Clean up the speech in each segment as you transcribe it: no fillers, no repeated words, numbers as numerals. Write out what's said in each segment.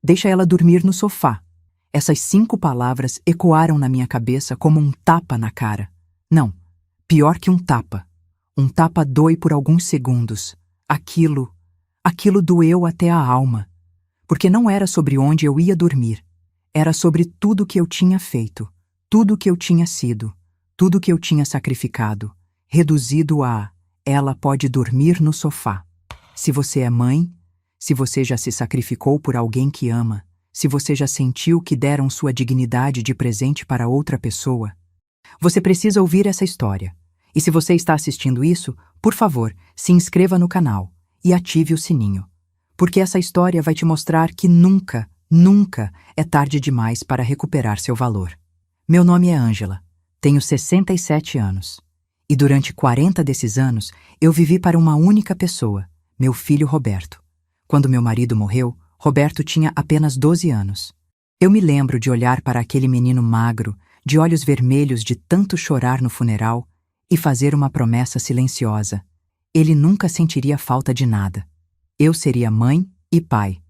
Deixa ela dormir no sofá. Essas 5 palavras ecoaram na minha cabeça como um tapa na cara. Não, pior que um tapa. Um tapa dói por alguns segundos. Aquilo doeu até a alma. Porque não era sobre onde eu ia dormir. Era sobre tudo que eu tinha feito, tudo que eu tinha sido, tudo que eu tinha sacrificado, reduzido a ela pode dormir no sofá. Se você é mãe, se você já se sacrificou por alguém que ama, se você já sentiu que deram sua dignidade de presente para outra pessoa, você precisa ouvir essa história. E se você está assistindo isso, por favor, se inscreva no canal e ative o sininho. Porque essa história vai te mostrar que nunca é tarde demais para recuperar seu valor. Meu nome é Ângela, tenho 67 anos. E durante 40 desses anos, eu vivi para uma única pessoa, meu filho Roberto. Quando meu marido morreu, Roberto tinha apenas 12 anos. Eu me lembro de olhar para aquele menino magro, de olhos vermelhos de tanto chorar no funeral, e fazer uma promessa silenciosa. Ele nunca sentiria falta de nada. Eu seria mãe e pai.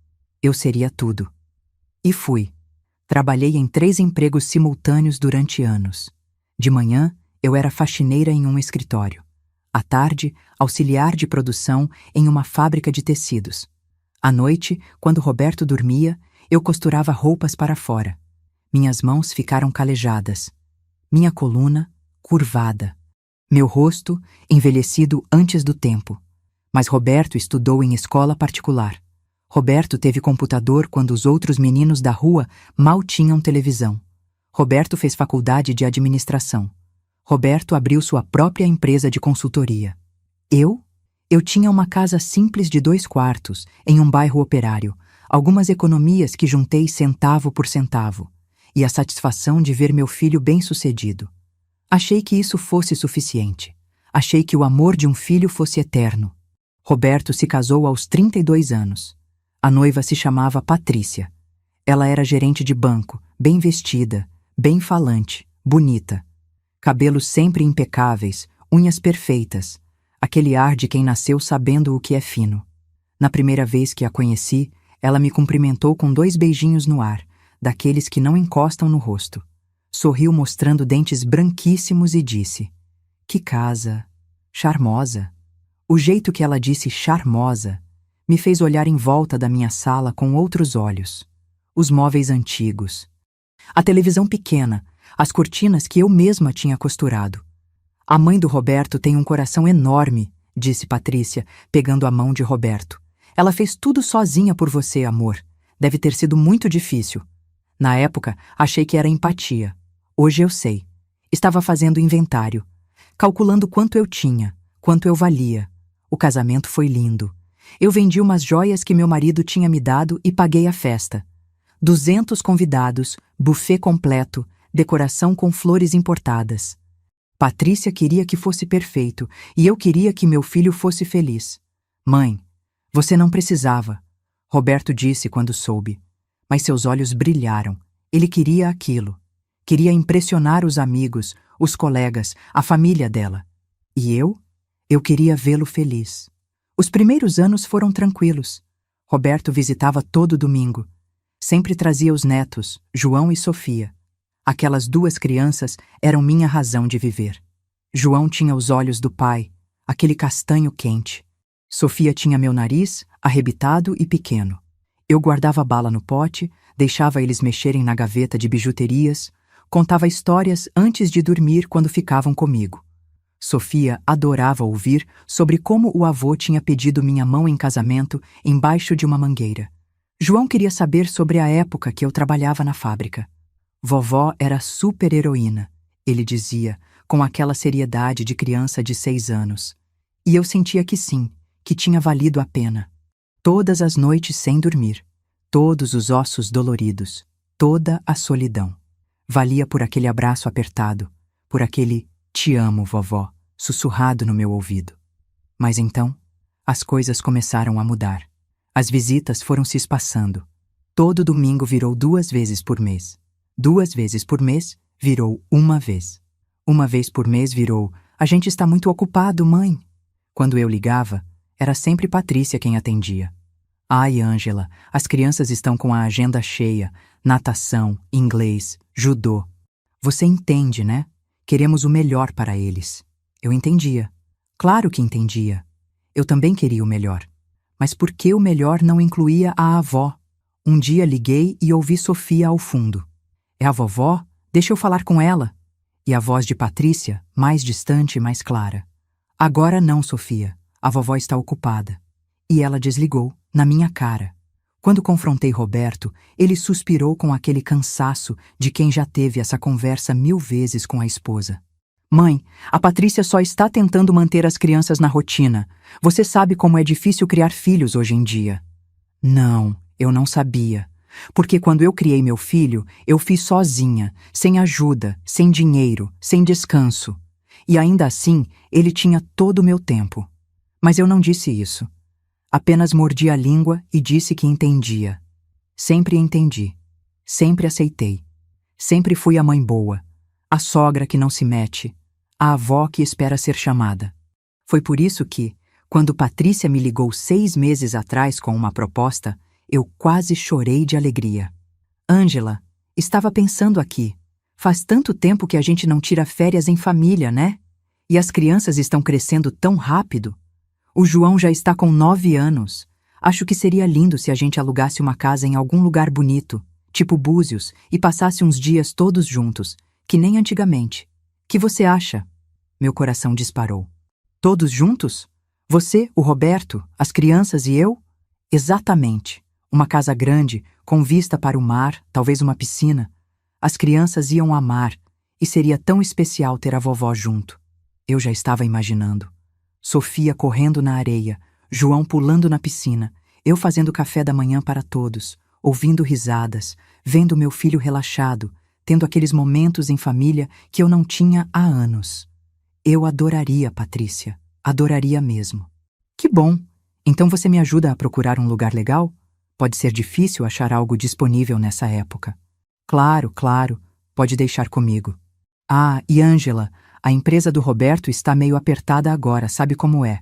Eu seria tudo. E fui. Trabalhei em 3 empregos simultâneos durante anos. De manhã, eu era faxineira em um escritório. À tarde, auxiliar de produção em uma fábrica de tecidos. À noite, quando Roberto dormia, eu costurava roupas para fora. Minhas mãos ficaram calejadas. Minha coluna, curvada. Meu rosto, envelhecido antes do tempo. Mas Roberto estudou em escola particular. Roberto teve computador quando os outros meninos da rua mal tinham televisão. Roberto fez faculdade de administração. Roberto abriu sua própria empresa de consultoria. Eu tinha uma casa simples de 2 quartos, em um bairro operário, algumas economias que juntei centavo por centavo, e a satisfação de ver meu filho bem-sucedido. Achei que isso fosse suficiente. Achei que o amor de um filho fosse eterno. Roberto se casou aos 32 anos. A noiva se chamava Patrícia. Ela era gerente de banco, bem vestida, bem falante, bonita. Cabelos sempre impecáveis, unhas perfeitas. Aquele ar de quem nasceu sabendo o que é fino. Na primeira vez que a conheci, ela me cumprimentou com 2 beijinhos no ar, daqueles que não encostam no rosto. Sorriu mostrando dentes branquíssimos e disse: "Que casa! Charmosa!" O jeito que ela disse charmosa me fez olhar em volta da minha sala com outros olhos. Os móveis antigos. A televisão pequena, as cortinas que eu mesma tinha costurado. "A mãe do Roberto tem um coração enorme", disse Patrícia, pegando a mão de Roberto. "Ela fez tudo sozinha por você, amor. Deve ter sido muito difícil." Na época, achei que era empatia. Hoje eu sei. Estava fazendo inventário, calculando quanto eu tinha, quanto eu valia. O casamento foi lindo. Eu vendi umas joias que meu marido tinha me dado e paguei a festa. 200 convidados, buffet completo, decoração com flores importadas. Patrícia queria que fosse perfeito e eu queria que meu filho fosse feliz. "Mãe, você não precisava", Roberto disse quando soube. Mas seus olhos brilharam. Ele queria aquilo. Queria impressionar os amigos, os colegas, a família dela. E eu queria vê-lo feliz. Os primeiros anos foram tranquilos. Roberto visitava todo domingo. Sempre trazia os netos, João e Sofia. Aquelas 2 crianças eram minha razão de viver. João tinha os olhos do pai, aquele castanho quente. Sofia tinha meu nariz, arrebitado e pequeno. Eu guardava bala no pote, deixava eles mexerem na gaveta de bijuterias, contava histórias antes de dormir quando ficavam comigo. Sofia adorava ouvir sobre como o avô tinha pedido minha mão em casamento embaixo de uma mangueira. João queria saber sobre a época que eu trabalhava na fábrica. "Vovó era super-heroína", ele dizia, com aquela seriedade de criança de 6 anos. E eu sentia que sim, que tinha valido a pena. Todas as noites sem dormir, todos os ossos doloridos, toda a solidão. Valia por aquele abraço apertado, por aquele "te amo, vovó", sussurrado no meu ouvido. Mas então, as coisas começaram a mudar. As visitas foram se espaçando. Todo domingo virou 2 vezes por mês. 2 vezes por mês virou 1 vez. 1 vez por mês virou "a gente está muito ocupado, mãe". Quando eu ligava, era sempre Patrícia quem atendia. Ai, Ângela, as crianças estão com a agenda cheia. Natação, inglês, judô. Você entende, né? Queremos o melhor para eles. Eu entendia. Claro que entendia. Eu também queria o melhor. Mas por que o melhor não incluía a avó? Um dia liguei e ouvi Sofia ao fundo. É a vovó? Deixa eu falar com ela. E a voz de Patrícia, mais distante e mais clara. Agora não, Sofia. A vovó está ocupada. E ela desligou, na minha cara. Quando confrontei Roberto, ele suspirou com aquele cansaço de quem já teve essa conversa 1000 vezes com a esposa. Mãe, a Patrícia só está tentando manter as crianças na rotina. Você sabe como é difícil criar filhos hoje em dia. Não, eu não sabia. Porque quando eu criei meu filho, eu fiz sozinha, sem ajuda, sem dinheiro, sem descanso. E ainda assim, ele tinha todo o meu tempo. Mas eu não disse isso. Apenas mordi a língua e disse que entendia. Sempre entendi. Sempre aceitei. Sempre fui a mãe boa. A sogra que não se mete. A avó que espera ser chamada. Foi por isso que, quando Patrícia me ligou 6 meses atrás com uma proposta, eu quase chorei de alegria. Ângela, estava pensando aqui. Faz tanto tempo que a gente não tira férias em família, né? E as crianças estão crescendo tão rápido. O João já está com 9 anos. Acho que seria lindo se a gente alugasse uma casa em algum lugar bonito, tipo Búzios, e passasse uns dias todos juntos, que nem antigamente. Que você acha? Meu coração disparou. Todos juntos? Você, o Roberto, as crianças e eu? Exatamente. Uma casa grande, com vista para o mar, talvez uma piscina. As crianças iam amar, e seria tão especial ter a vovó junto. Eu já estava imaginando. Sofia correndo na areia, João pulando na piscina, eu fazendo café da manhã para todos, ouvindo risadas, vendo meu filho relaxado, tendo aqueles momentos em família que eu não tinha há anos. Eu adoraria, Patrícia. Adoraria mesmo. Que bom! Então você me ajuda a procurar um lugar legal? Pode ser difícil achar algo disponível nessa época. Claro, claro. Pode deixar comigo. Ah, e Ângela, a empresa do Roberto está meio apertada agora, sabe como é?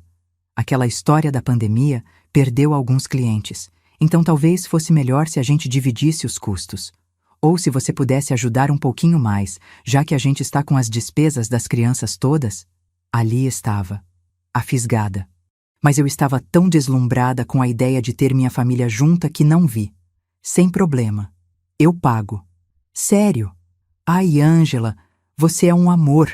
Aquela história da pandemia perdeu alguns clientes. Então talvez fosse melhor se a gente dividisse os custos. Ou se você pudesse ajudar um pouquinho mais, já que a gente está com as despesas das crianças todas. Ali estava, a fisgada. Mas eu estava tão deslumbrada com a ideia de ter minha família junta que não vi. Sem problema. Eu pago. Sério? Ai, Ângela, você é um amor.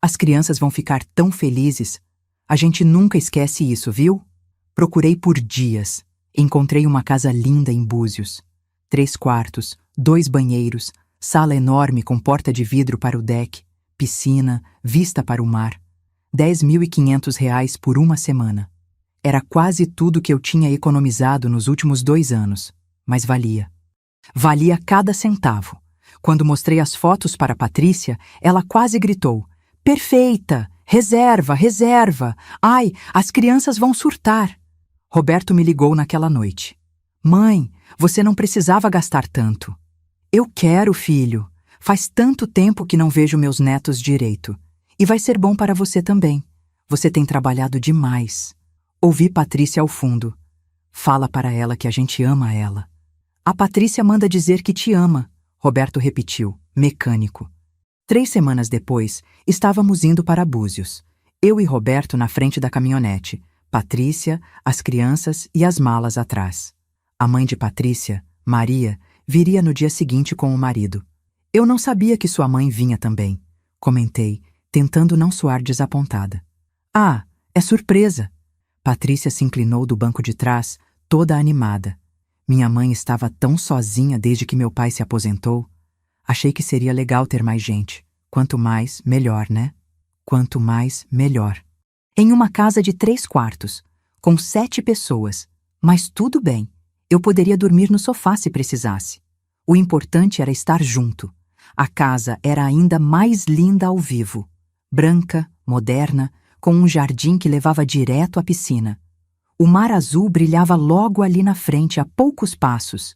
As crianças vão ficar tão felizes. A gente nunca esquece isso, viu? Procurei por dias. Encontrei uma casa linda em Búzios. 3 quartos, 2 banheiros, sala enorme com porta de vidro para o deck, piscina, vista para o mar. R$ 10.500 por uma semana. Era quase tudo que eu tinha economizado nos últimos 2 anos, mas valia. Valia cada centavo. Quando mostrei as fotos para Patrícia, ela quase gritou: Perfeita! Reserva, reserva! Ai, as crianças vão surtar! Roberto me ligou naquela noite. Mãe, você não precisava gastar tanto. Eu quero, filho. Faz tanto tempo que não vejo meus netos direito. E vai ser bom para você também. Você tem trabalhado demais. Ouvi Patrícia ao fundo. Fala para ela que a gente ama ela. A Patrícia manda dizer que te ama, Roberto repetiu, mecânico. 3 semanas depois, estávamos indo para Búzios. Eu e Roberto na frente da caminhonete, Patrícia, as crianças e as malas atrás. A mãe de Patrícia, Maria, viria no dia seguinte com o marido. Eu não sabia que sua mãe vinha também, comentei, tentando não soar desapontada. Ah, é surpresa! Patrícia se inclinou do banco de trás, toda animada. Minha mãe estava tão sozinha desde que meu pai se aposentou. Achei que seria legal ter mais gente. Quanto mais, melhor, né? Quanto mais, melhor. Em uma casa de 3 quartos, com 7 pessoas. Mas tudo bem. Eu poderia dormir no sofá se precisasse. O importante era estar junto. A casa era ainda mais linda ao vivo. Branca, moderna, com um jardim que levava direto à piscina. O mar azul brilhava logo ali na frente, a poucos passos.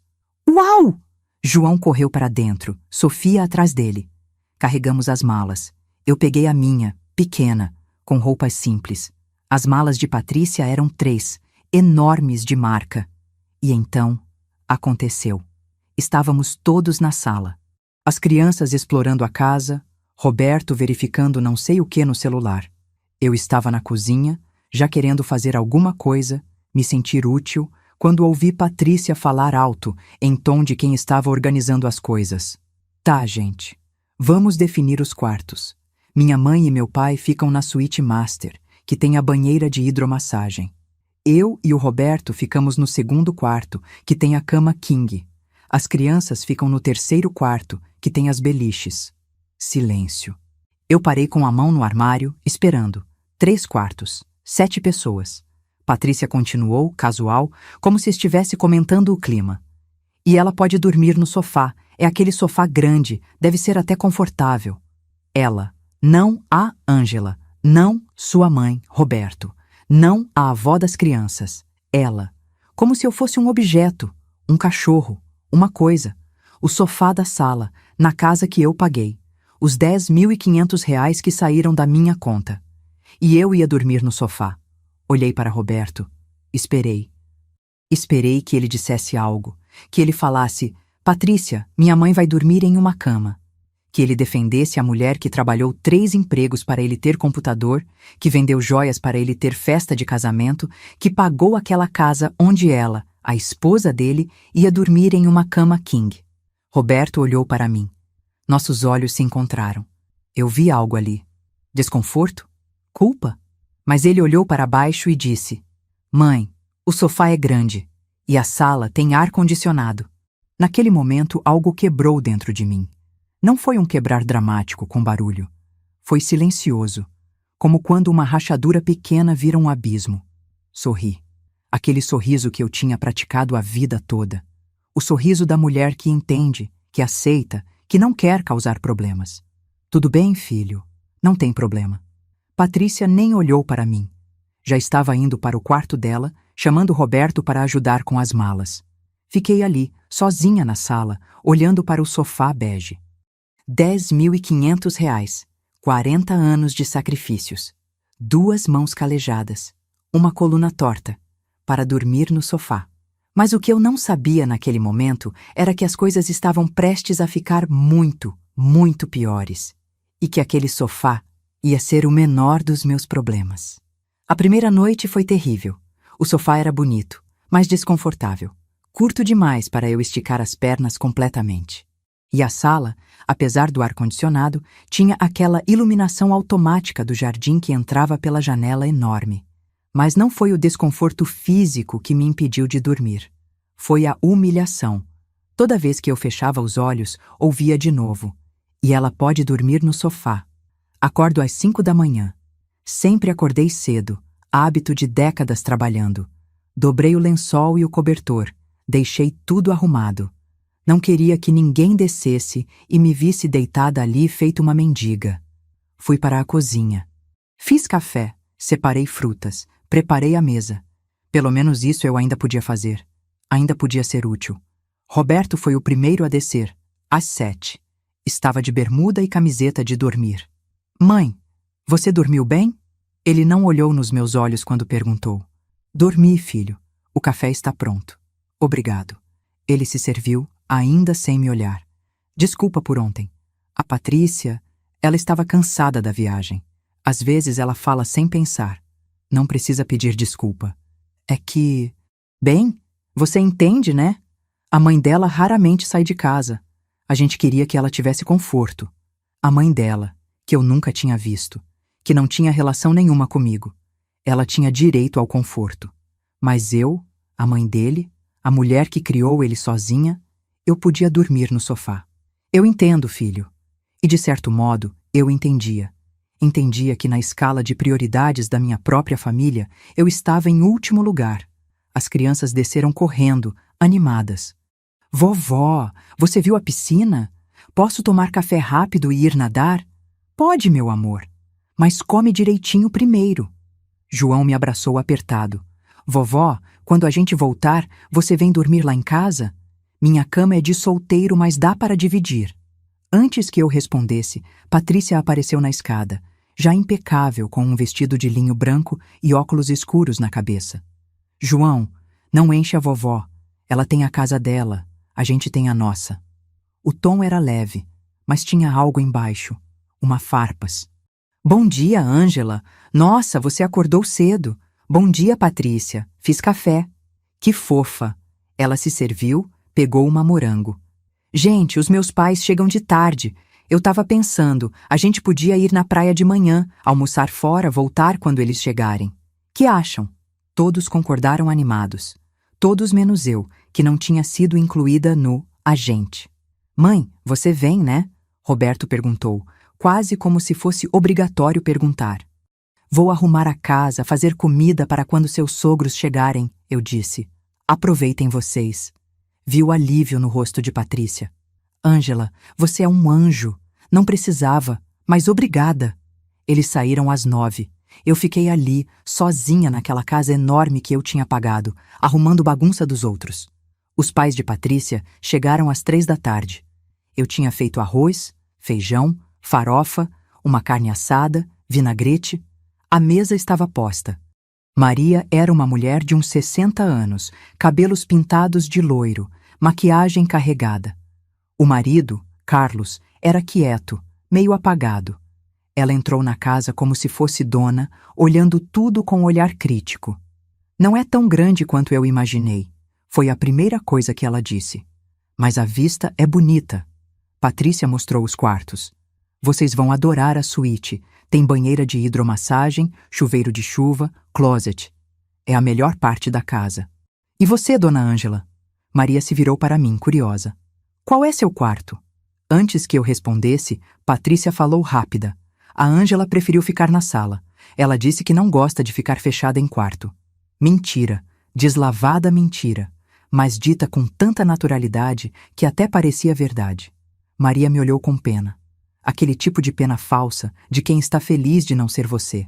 Uau! João correu para dentro, Sofia atrás dele. Carregamos as malas. Eu peguei a minha, pequena, com roupas simples. As malas de Patrícia eram 3, enormes de marca. E então, aconteceu. Estávamos todos na sala. As crianças explorando a casa, Roberto verificando não sei o que no celular. Eu estava na cozinha, já querendo fazer alguma coisa, me sentir útil, quando ouvi Patrícia falar alto, em tom de quem estava organizando as coisas. Tá, gente. Vamos definir os quartos. Minha mãe e meu pai ficam na suíte master, que tem a banheira de hidromassagem. Eu e o Roberto ficamos no segundo quarto, que tem a cama king. As crianças ficam no terceiro quarto, que tem as beliches. Silêncio. Eu parei com a mão no armário, esperando. 3 quartos, 7 pessoas. Patrícia continuou, casual, como se estivesse comentando o clima. E ela pode dormir no sofá. É aquele sofá grande, deve ser até confortável. Ela, não a Ângela, não sua mãe, Roberto, não a avó das crianças. Ela, como se eu fosse um objeto, um cachorro, uma coisa. O sofá da sala, na casa que eu paguei. Os R$ 10.500 que saíram da minha conta. E eu ia dormir no sofá. Olhei para Roberto. Esperei. Esperei que ele dissesse algo. Que ele falasse: Patrícia, minha mãe vai dormir em uma cama. Que ele defendesse a mulher que trabalhou 3 empregos para ele ter computador, que vendeu joias para ele ter festa de casamento, que pagou aquela casa onde ela, a esposa dele, ia dormir em uma cama king. Roberto olhou para mim. Nossos olhos se encontraram. Eu vi algo ali. Desconforto? Culpa? Mas ele olhou para baixo e disse: Mãe, o sofá é grande e a sala tem ar-condicionado. Naquele momento, algo quebrou dentro de mim. Não foi um quebrar dramático com barulho. Foi silencioso, como quando uma rachadura pequena vira um abismo. Sorri. Aquele sorriso que eu tinha praticado a vida toda. O sorriso da mulher que entende, que aceita, que não quer causar problemas. Tudo bem, filho. Não tem problema. Patrícia nem olhou para mim. Já estava indo para o quarto dela, chamando Roberto para ajudar com as malas. Fiquei ali, sozinha na sala, olhando para o sofá bege. R$ 10.500, 40 anos de sacrifícios, 2 mãos calejadas, uma coluna torta, para dormir no sofá. Mas o que eu não sabia naquele momento era que as coisas estavam prestes a ficar muito, muito piores, e que aquele sofá ia ser o menor dos meus problemas. A primeira noite foi terrível. O sofá era bonito, mas desconfortável. Curto demais para eu esticar as pernas completamente. E a sala, apesar do ar-condicionado, tinha aquela iluminação automática do jardim que entrava pela janela enorme. Mas não foi o desconforto físico que me impediu de dormir. Foi a humilhação. Toda vez que eu fechava os olhos, ouvia de novo. E ela pode dormir no sofá. Acordo às 5 da manhã. Sempre acordei cedo, hábito de décadas trabalhando. Dobrei o lençol e o cobertor. Deixei tudo arrumado. Não queria que ninguém descesse e me visse deitada ali feito uma mendiga. Fui para a cozinha. Fiz café, separei frutas, preparei a mesa. Pelo menos isso eu ainda podia fazer. Ainda podia ser útil. Roberto foi o primeiro a descer, às 7. Estava de bermuda e camiseta de dormir. Mãe, você dormiu bem? Ele não olhou nos meus olhos quando perguntou. Dormi, filho. O café está pronto. Obrigado. Ele se serviu, ainda sem me olhar. Desculpa por ontem. A Patrícia, ela estava cansada da viagem. Às vezes ela fala sem pensar. Não precisa pedir desculpa. É que... Bem, você entende, né? A mãe dela raramente sai de casa. A gente queria que ela tivesse conforto. A mãe dela, que eu nunca tinha visto, que não tinha relação nenhuma comigo. Ela tinha direito ao conforto. Mas eu, a mãe dele, a mulher que criou ele sozinha, eu podia dormir no sofá. Eu entendo, filho. E de certo modo, eu entendia. Entendia que na escala de prioridades da minha própria família, eu estava em último lugar. As crianças desceram correndo, animadas. Vovó, você viu a piscina? Posso tomar café rápido e ir nadar? Pode, meu amor. Mas come direitinho primeiro. João me abraçou apertado. Vovó, quando a gente voltar, você vem dormir lá em casa? Minha cama é de solteiro, mas dá para dividir. Antes que eu respondesse, Patrícia apareceu na escada, já impecável com um vestido de linho branco e óculos escuros na cabeça. João, não enche a vovó. Ela tem a casa dela, a gente tem a nossa. O tom era leve, mas tinha algo embaixo, uma farpas. Bom dia, Ângela. Nossa, você acordou cedo. Bom dia, Patrícia. Fiz café. Que fofa. Ela se serviu, pegou uma morango. Gente, os meus pais chegam de tarde. Eu tava pensando, a gente podia ir na praia de manhã, almoçar fora, voltar quando eles chegarem. Que acham? Todos concordaram animados. Todos menos eu, que não tinha sido incluída no a gente. Mãe, você vem, né? Roberto perguntou, quase como se fosse obrigatório perguntar. Vou arrumar a casa, fazer comida para quando seus sogros chegarem, eu disse. Aproveitem vocês. Vi o alívio no rosto de Patrícia. Ângela, você é um anjo. Não precisava, mas obrigada. Eles saíram às 9. Eu fiquei ali, sozinha naquela casa enorme que eu tinha pagado, arrumando bagunça dos outros. Os pais de Patrícia chegaram às 3 da tarde. Eu tinha feito arroz, feijão, farofa, uma carne assada, vinagrete. A mesa estava posta. Maria era uma mulher de uns 60 anos, cabelos pintados de loiro, maquiagem carregada. O marido, Carlos, era quieto, meio apagado. Ela entrou na casa como se fosse dona, olhando tudo com um olhar crítico. Não é tão grande quanto eu imaginei. Foi a primeira coisa que ela disse. Mas a vista é bonita. Patrícia mostrou os quartos. Vocês vão adorar a suíte. Tem banheira de hidromassagem, chuveiro de chuva, closet. É a melhor parte da casa. E você, dona Ângela? Maria se virou para mim, curiosa. Qual é seu quarto? Antes que eu respondesse, Patrícia falou rápida. A Ângela preferiu ficar na sala. Ela disse que não gosta de ficar fechada em quarto. Mentira, deslavada mentira, mas dita com tanta naturalidade que até parecia verdade. Maria me olhou com pena. Aquele tipo de pena falsa, de quem está feliz de não ser você.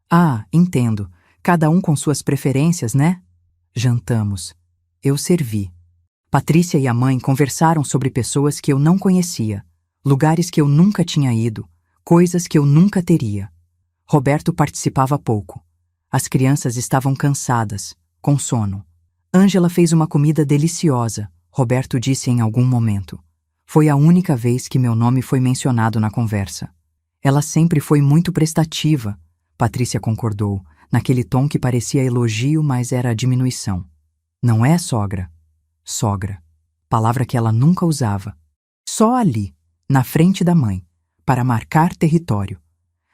Ah, entendo. Cada um com suas preferências, né? Jantamos. Eu servi. Patrícia e a mãe conversaram sobre pessoas que eu não conhecia, lugares que eu nunca tinha ido, coisas que eu nunca teria. Roberto participava pouco. As crianças estavam cansadas, com sono. Ângela fez uma comida deliciosa, Roberto disse em algum momento. Foi a única vez que meu nome foi mencionado na conversa. Ela sempre foi muito prestativa, Patrícia concordou, naquele tom que parecia elogio, mas era diminuição. Não é, sogra? Sogra. Palavra que ela nunca usava. Só ali, na frente da mãe, para marcar território.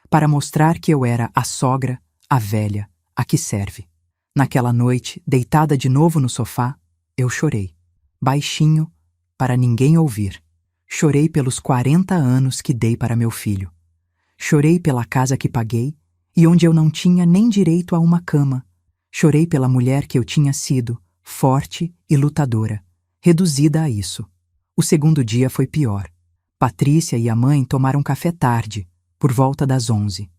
Para mostrar que eu era a sogra, a velha, a que serve. Naquela noite, deitada de novo no sofá, eu chorei. Baixinho, para ninguém ouvir. Chorei pelos 40 anos que dei para meu filho. Chorei pela casa que paguei e onde eu não tinha nem direito a uma cama. Chorei pela mulher que eu tinha sido, forte e lutadora, reduzida a isso. O segundo dia foi pior. Patrícia e a mãe tomaram café tarde, por volta das 11.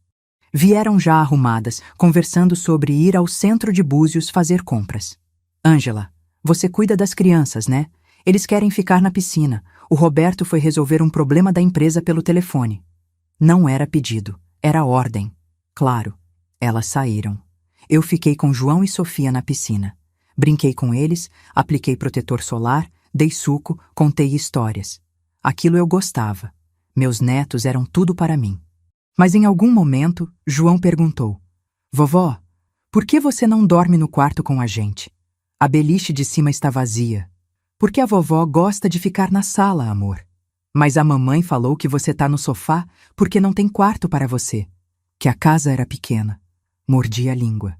Vieram já arrumadas, conversando sobre ir ao centro de Búzios fazer compras. Ângela, você cuida das crianças, né? Eles querem ficar na piscina. O Roberto foi resolver um problema da empresa pelo telefone. Não era pedido, era ordem. Claro, elas saíram. Eu fiquei com João e Sofia na piscina. Brinquei com eles, apliquei protetor solar, dei suco, contei histórias. Aquilo eu gostava. Meus netos eram tudo para mim. Mas em algum momento, João perguntou: Vovó, por que você não dorme no quarto com a gente? A beliche de cima está vazia. Porque a vovó gosta de ficar na sala, amor. Mas a mamãe falou que você tá no sofá porque não tem quarto para você. Que a casa era pequena. Mordi a língua.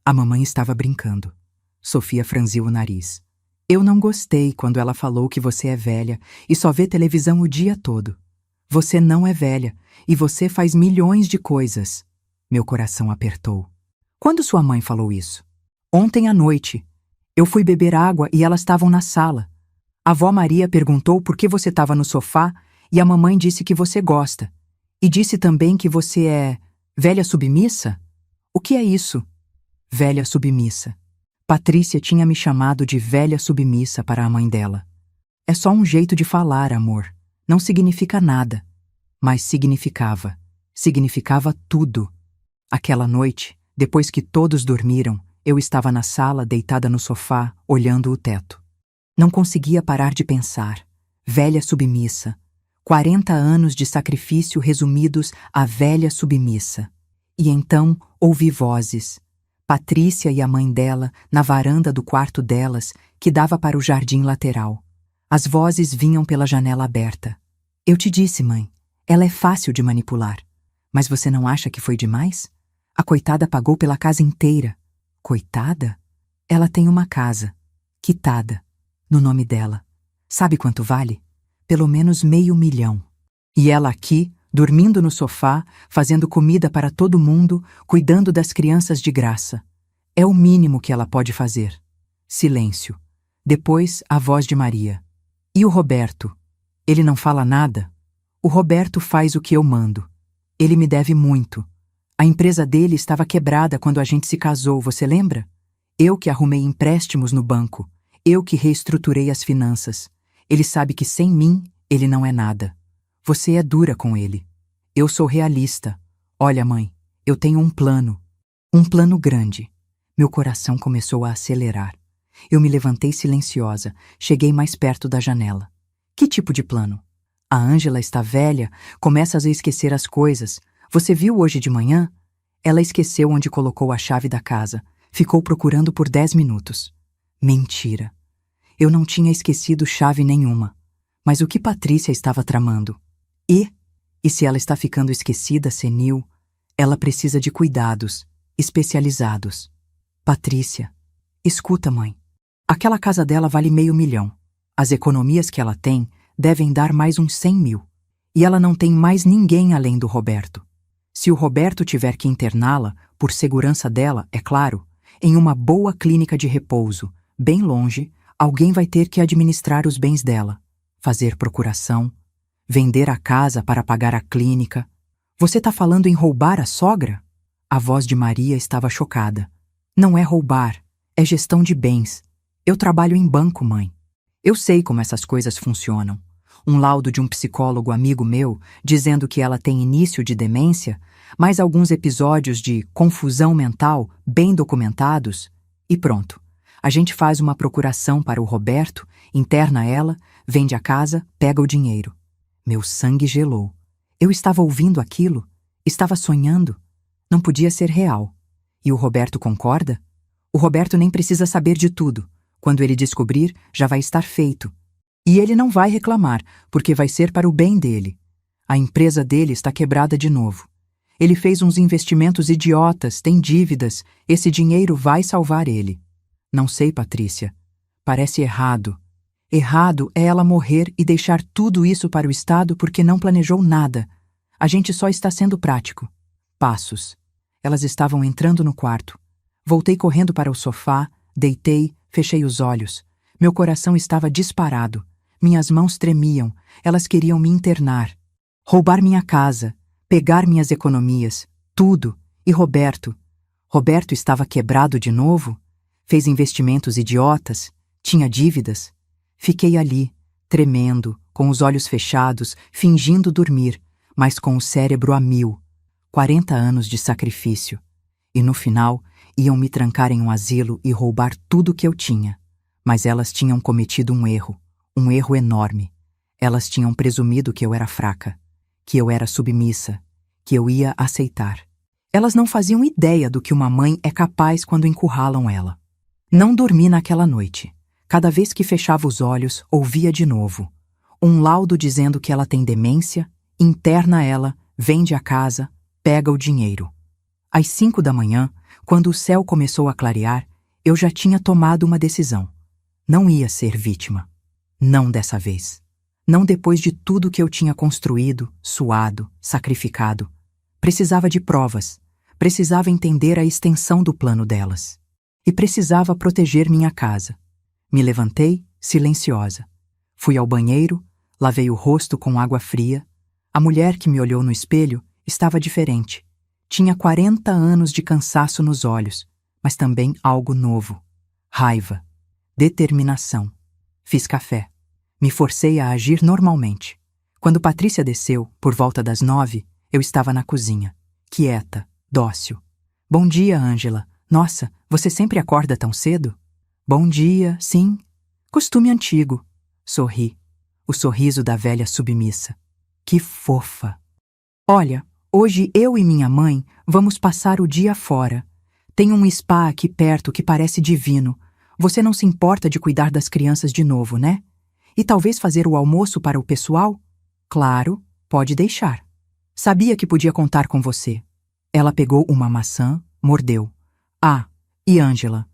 A mamãe estava brincando. Sofia franziu o nariz. Eu não gostei quando ela falou que você é velha e só vê televisão o dia todo. Você não é velha e você faz milhões de coisas. Meu coração apertou. Quando sua mãe falou isso? Ontem à noite. Eu fui beber água e elas estavam na sala. A avó Maria perguntou por que você estava no sofá e a mamãe disse que você gosta. E disse também que você é velha submissa? O que é isso? Velha submissa. Patrícia tinha me chamado de velha submissa para a mãe dela. É só um jeito de falar, amor. Não significa nada. Mas significava. Significava tudo. Aquela noite, depois que todos dormiram, eu estava na sala, deitada no sofá, olhando o teto. Não conseguia parar de pensar. Velha submissa. 40 anos de sacrifício resumidos à velha submissa. E então ouvi vozes. Patrícia e a mãe dela na varanda do quarto delas, que dava para o jardim lateral. As vozes vinham pela janela aberta. Eu te disse, mãe, ela é fácil de manipular. Mas você não acha que foi demais? A coitada pagou pela casa inteira. Coitada? Ela tem uma casa, quitada, no nome dela. Sabe quanto vale? Pelo menos R$500 mil. E ela aqui, dormindo no sofá, fazendo comida para todo mundo, cuidando das crianças de graça. É o mínimo que ela pode fazer. Silêncio. Depois, a voz de Maria. E o Roberto? Ele não fala nada? O Roberto faz o que eu mando. Ele me deve muito. A empresa dele estava quebrada quando a gente se casou, você lembra? Eu que arrumei empréstimos no banco. Eu que reestruturei as finanças. Ele sabe que sem mim, ele não é nada. Você é dura com ele. Eu sou realista. Olha, mãe, eu tenho um plano. Um plano grande. Meu coração começou a acelerar. Eu me levantei silenciosa, cheguei mais perto da janela. Que tipo de plano? A Ângela está velha, começa a esquecer as coisas. Você viu hoje de manhã? Ela esqueceu onde colocou a chave da casa. Ficou procurando por 10 minutos. Mentira. Eu não tinha esquecido chave nenhuma. Mas o que Patrícia estava tramando? E se ela está ficando esquecida, senil, ela precisa de cuidados, especializados. Patrícia, escuta, mãe. Aquela casa dela vale R$500 mil. As economias que ela tem devem dar mais uns 100 mil. E ela não tem mais ninguém além do Roberto. Se o Roberto tiver que interná-la, por segurança dela, é claro, em uma boa clínica de repouso, bem longe, alguém vai ter que administrar os bens dela, fazer procuração, vender a casa para pagar a clínica. Você está falando em roubar a sogra? A voz de Maria estava chocada. Não é roubar, é gestão de bens. Eu trabalho em banco, mãe. Eu sei como essas coisas funcionam. Um laudo de um psicólogo amigo meu dizendo que ela tem início de demência, mais alguns episódios de confusão mental bem documentados, e pronto. A gente faz uma procuração para o Roberto, interna ela, vende a casa, pega o dinheiro. Meu sangue gelou. Eu estava ouvindo aquilo, estava sonhando. Não podia ser real. E o Roberto concorda? O Roberto nem precisa saber de tudo. Quando ele descobrir, já vai estar feito. E ele não vai reclamar, porque vai ser para o bem dele. A empresa dele está quebrada de novo. Ele fez uns investimentos idiotas, tem dívidas. Esse dinheiro vai salvar ele. Não sei, Patrícia. Parece errado. Errado é ela morrer e deixar tudo isso para o Estado porque não planejou nada. A gente só está sendo prático. Passos. Elas estavam entrando no quarto. Voltei correndo para o sofá, deitei, fechei os olhos. Meu coração estava disparado. Minhas mãos tremiam. Elas queriam me internar. Roubar minha casa. Pegar minhas economias. Tudo. E Roberto? Roberto estava quebrado de novo? Fez investimentos idiotas? Tinha dívidas? Fiquei ali, tremendo, com os olhos fechados, fingindo dormir, mas com o cérebro a mil. 40 anos de sacrifício. E no final, iam me trancar em um asilo e roubar tudo que eu tinha. Mas elas tinham cometido um erro enorme. Elas tinham presumido que eu era fraca, que eu era submissa, que eu ia aceitar. Elas não faziam ideia do que uma mãe é capaz quando encurralam ela. Não dormi naquela noite. Cada vez que fechava os olhos, ouvia de novo. Um laudo dizendo que ela tem demência, interna ela, vende a casa, pega o dinheiro. Às 5 da manhã, quando o céu começou a clarear, eu já tinha tomado uma decisão. Não ia ser vítima. Não dessa vez. Não depois de tudo que eu tinha construído, suado, sacrificado. Precisava de provas. Precisava entender a extensão do plano delas. E precisava proteger minha casa. Me levantei, silenciosa. Fui ao banheiro, lavei o rosto com água fria. A mulher que me olhou no espelho estava diferente. Tinha 40 anos de cansaço nos olhos, mas também algo novo. Raiva. Determinação. Fiz café. Me forcei a agir normalmente. Quando Patrícia desceu, por volta das 9, eu estava na cozinha. Quieta, dócil. Bom dia, Ângela. Nossa, você sempre acorda tão cedo? Bom dia, sim. Costume antigo. Sorri. O sorriso da velha submissa. Que fofa! Olha, hoje eu e minha mãe vamos passar o dia fora. Tem um spa aqui perto que parece divino. Você não se importa de cuidar das crianças de novo, né? E talvez fazer o almoço para o pessoal? Claro, pode deixar. Sabia que podia contar com você. Ela pegou uma maçã, mordeu. Ah, e Ângela,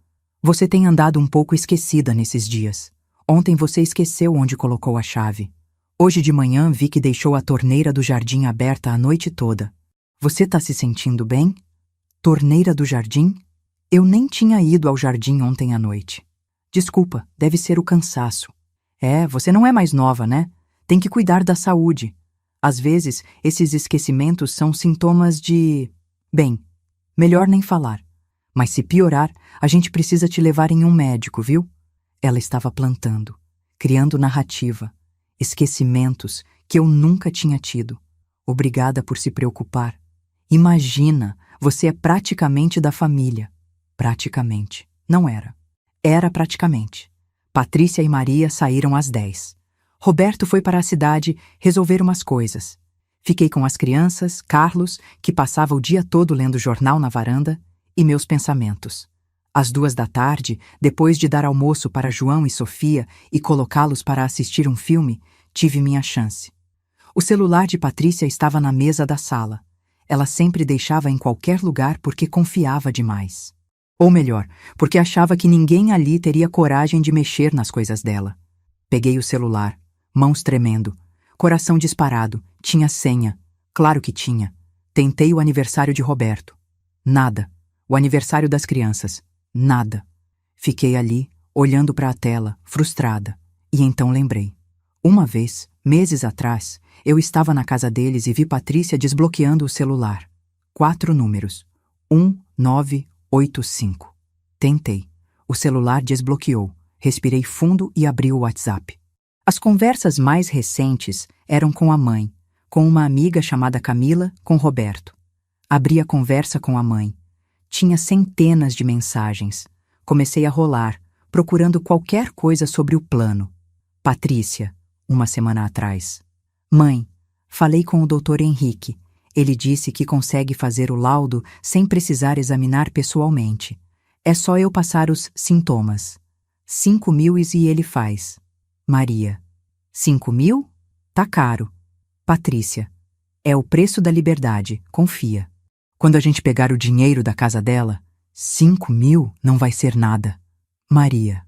você tem andado um pouco esquecida nesses dias. Ontem você esqueceu onde colocou a chave. Hoje de manhã vi que deixou a torneira do jardim aberta a noite toda. Você tá se sentindo bem? Torneira do jardim? Eu nem tinha ido ao jardim ontem à noite. Desculpa, deve ser o cansaço. Você não é mais nova, né? Tem que cuidar da saúde. Às vezes, esses esquecimentos são sintomas de... Bem, melhor nem falar. Mas se piorar, a gente precisa te levar em um médico, viu? Ela estava plantando, criando narrativa, esquecimentos que eu nunca tinha tido. Obrigada por se preocupar. Imagina, você é praticamente da família. Praticamente. Não era. Era praticamente. Patrícia e Maria saíram às 10. Roberto foi para a cidade resolver umas coisas. Fiquei com as crianças, Carlos, que passava o dia todo lendo jornal na varanda, e meus pensamentos. Às 2 da tarde, depois de dar almoço para João e Sofia e colocá-los para assistir um filme, tive minha chance. O celular de Patrícia estava na mesa da sala. Ela sempre deixava em qualquer lugar porque confiava demais. Ou melhor, porque achava que ninguém ali teria coragem de mexer nas coisas dela. Peguei o celular, mãos tremendo, coração disparado, tinha senha. Claro que tinha. Tentei o aniversário de Roberto. Nada. O aniversário das crianças. Nada. Fiquei ali, olhando para a tela, frustrada. E então lembrei. Uma vez, meses atrás, eu estava na casa deles e vi Patrícia desbloqueando o celular. 4 números. 1985. Tentei. O celular desbloqueou. Respirei fundo e abri o WhatsApp. As conversas mais recentes eram com a mãe, com uma amiga chamada Camila, com Roberto. Abri a conversa com a mãe. Tinha centenas de mensagens. Comecei a rolar, procurando qualquer coisa sobre o plano. Patrícia, 1 semana atrás. Mãe, falei com o Dr. Henrique. Ele disse que consegue fazer o laudo sem precisar examinar pessoalmente. É só eu passar os sintomas. 5.000 e ele faz. Maria. 5.000? Tá caro. Patrícia. É o preço da liberdade, confia. Quando a gente pegar o dinheiro da casa dela, 5.000 não vai ser nada. Maria.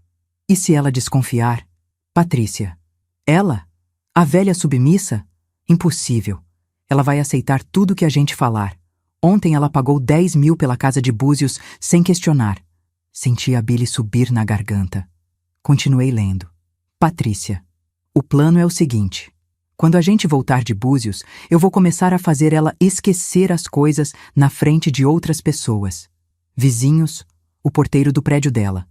E se ela desconfiar? Patrícia. Ela? A velha submissa? Impossível. Ela vai aceitar tudo que a gente falar. Ontem ela pagou 10.000 pela casa de Búzios sem questionar. Senti a bile subir na garganta. Continuei lendo. Patrícia. O plano é o seguinte. Quando a gente voltar de Búzios, eu vou começar a fazer ela esquecer as coisas na frente de outras pessoas. Vizinhos, o porteiro do prédio dela.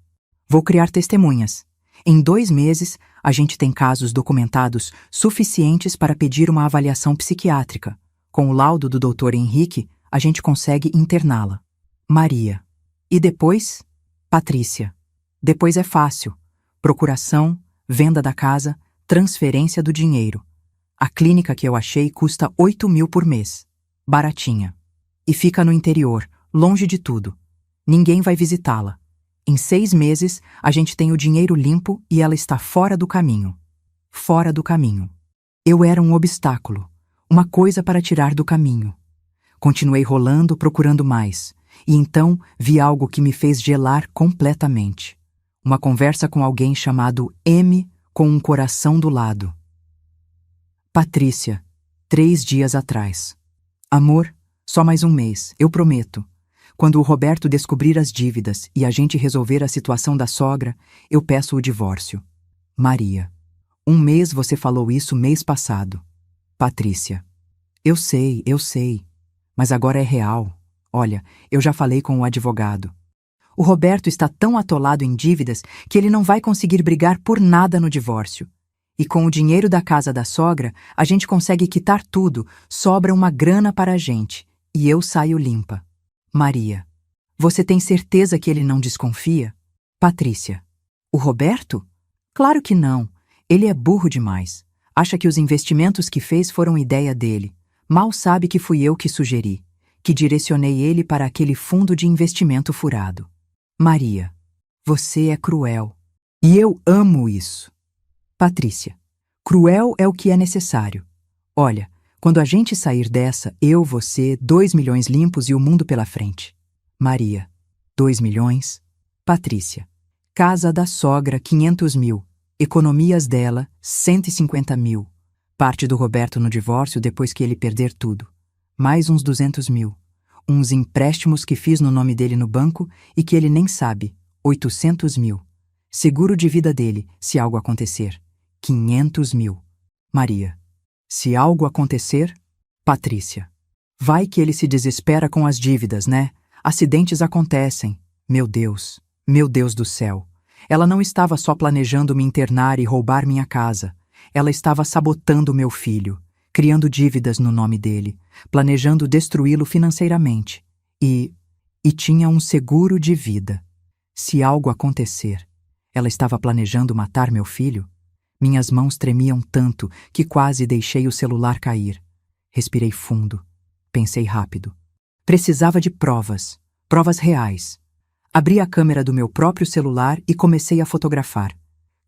Vou criar testemunhas. Em 2 meses, a gente tem casos documentados suficientes para pedir uma avaliação psiquiátrica. Com o laudo do Dr. Henrique, a gente consegue interná-la. Maria. E depois? Patrícia. Depois é fácil. Procuração, venda da casa, transferência do dinheiro. A clínica que eu achei custa 8.000 por mês. Baratinha. E fica no interior, longe de tudo. Ninguém vai visitá-la. Em 6 meses, a gente tem o dinheiro limpo e ela está fora do caminho. Fora do caminho. Eu era um obstáculo, uma coisa para tirar do caminho. Continuei rolando, procurando mais. E então vi algo que me fez gelar completamente. Uma conversa com alguém chamado M, com um coração do lado. Patrícia, 3 dias atrás. Amor, só mais um mês, eu prometo. Quando o Roberto descobrir as dívidas e a gente resolver a situação da sogra, eu peço o divórcio. Maria. 1 mês você falou isso mês passado. Patrícia. Eu sei. Mas agora é real. Olha, eu já falei com o advogado. O Roberto está tão atolado em dívidas que ele não vai conseguir brigar por nada no divórcio. E com o dinheiro da casa da sogra, a gente consegue quitar tudo, sobra uma grana para a gente, e eu saio limpa. Maria. Você tem certeza que ele não desconfia? Patrícia. O Roberto? Claro que não. Ele é burro demais. Acha que os investimentos que fez foram ideia dele. Mal sabe que fui eu que sugeri, que direcionei ele para aquele fundo de investimento furado. Maria, você é cruel. E eu amo isso. Patrícia, cruel é o que é necessário. Olha, quando a gente sair dessa, eu, você, 2 milhões limpos e o mundo pela frente. Maria, 2 milhões. Patrícia, casa da sogra, 500 mil. Economias dela, 150 mil. Parte do Roberto no divórcio depois que ele perder tudo. Mais uns 200 mil. Uns empréstimos que fiz no nome dele no banco e que ele nem sabe, 800 mil. Seguro de vida dele, se algo acontecer, 500 mil. Maria, se algo acontecer? Patrícia, vai que ele se desespera com as dívidas, né? Acidentes acontecem. Meu Deus do céu. Ela não estava só planejando me internar e roubar minha casa. Ela estava sabotando meu filho, criando dívidas no nome dele, planejando destruí-lo financeiramente. E tinha um seguro de vida. Se algo acontecer, ela estava planejando matar meu filho? Minhas mãos tremiam tanto que quase deixei o celular cair. Respirei fundo. Pensei rápido. Precisava de provas reais. Abri a câmera do meu próprio celular e comecei a fotografar.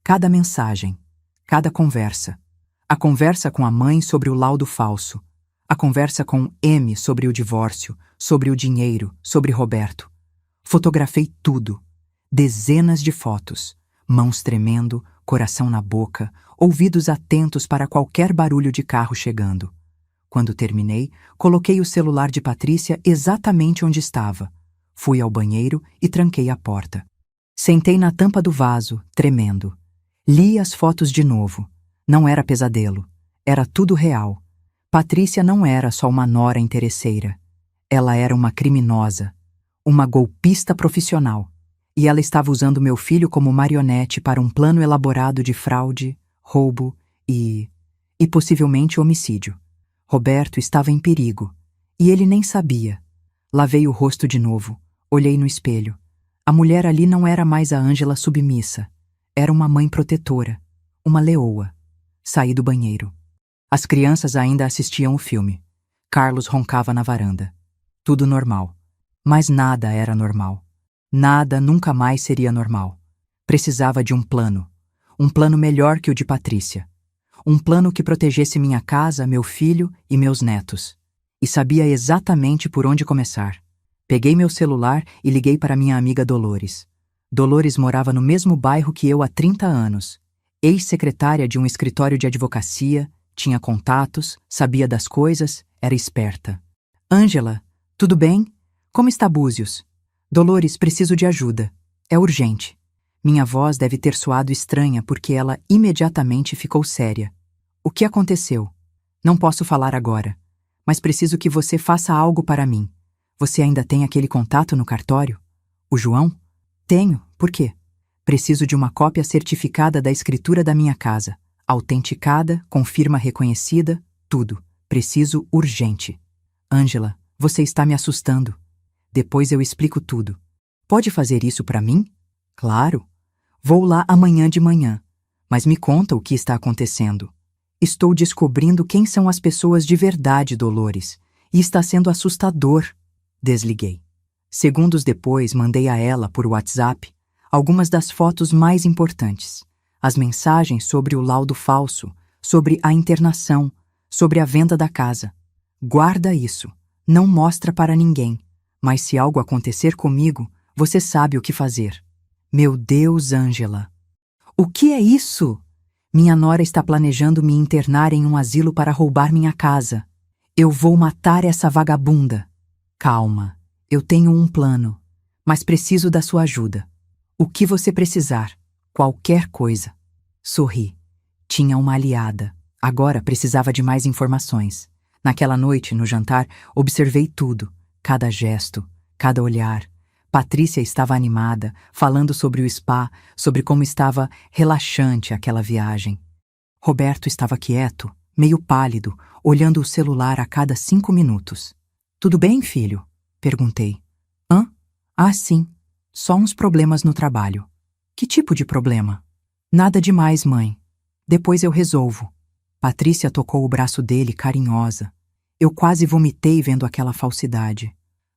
Cada mensagem, cada conversa. A conversa com a mãe sobre o laudo falso. A conversa com M sobre o divórcio, sobre o dinheiro, sobre Roberto. Fotografei tudo. Dezenas de fotos. Mãos tremendo, coração na boca, ouvidos atentos para qualquer barulho de carro chegando. Quando terminei, coloquei o celular de Patrícia exatamente onde estava. Fui ao banheiro e tranquei a porta. Sentei na tampa do vaso, tremendo. Li as fotos de novo. Não era pesadelo. Era tudo real. Patrícia não era só uma nora interesseira. Ela era uma criminosa. Uma golpista profissional. E ela estava usando meu filho como marionete para um plano elaborado de fraude, roubo e possivelmente homicídio. Roberto estava em perigo. E ele nem sabia. Lavei o rosto de novo. Olhei no espelho. A mulher ali não era mais a Ângela submissa. Era uma mãe protetora. Uma leoa. Saí do banheiro. As crianças ainda assistiam o filme. Carlos roncava na varanda. Tudo normal. Mas nada era normal. Nada nunca mais seria normal. Precisava de um plano. Um plano melhor que o de Patrícia. Um plano que protegesse minha casa, meu filho e meus netos. E sabia exatamente por onde começar. Peguei meu celular e liguei para minha amiga Dolores. Dolores morava no mesmo bairro que eu há 30 anos. Ex-secretária de um escritório de advocacia, tinha contatos, sabia das coisas, era esperta. Ângela, tudo bem? Como está Búzios? Dolores, preciso de ajuda. É urgente. Minha voz deve ter soado estranha porque ela imediatamente ficou séria. O que aconteceu? Não posso falar agora, mas preciso que você faça algo para mim. Você ainda tem aquele contato no cartório? O João? Tenho. Por quê? Preciso de uma cópia certificada da escritura da minha casa. Autenticada, com firma reconhecida, tudo. Preciso urgente. Ângela, você está me assustando. Depois eu explico tudo. Pode fazer isso para mim? Claro. Vou lá amanhã de manhã. Mas me conta o que está acontecendo. Estou descobrindo quem são as pessoas de verdade, Dolores. E está sendo assustador. Desliguei. Segundos depois, mandei a ela, por WhatsApp, algumas das fotos mais importantes. As mensagens sobre o laudo falso, sobre a internação, sobre a venda da casa. Guarda isso. Não mostra para ninguém. Mas se algo acontecer comigo, você sabe o que fazer. Meu Deus, Ângela. O que é isso? Minha nora está planejando me internar em um asilo para roubar minha casa. Eu vou matar essa vagabunda. Calma, eu tenho um plano, mas preciso da sua ajuda. O que você precisar, qualquer coisa. Sorri. Tinha uma aliada. Agora precisava de mais informações. Naquela noite, no jantar, observei tudo. Cada gesto, cada olhar. Patrícia estava animada, falando sobre o spa, sobre como estava relaxante aquela viagem. Roberto estava quieto, meio pálido, olhando o celular a cada 5 minutos. Tudo bem, filho? Perguntei. Hã? Ah, sim. Só uns problemas no trabalho. Que tipo de problema? Nada demais, mãe. Depois eu resolvo. Patrícia tocou o braço dele, carinhosa. Eu quase vomitei vendo aquela falsidade.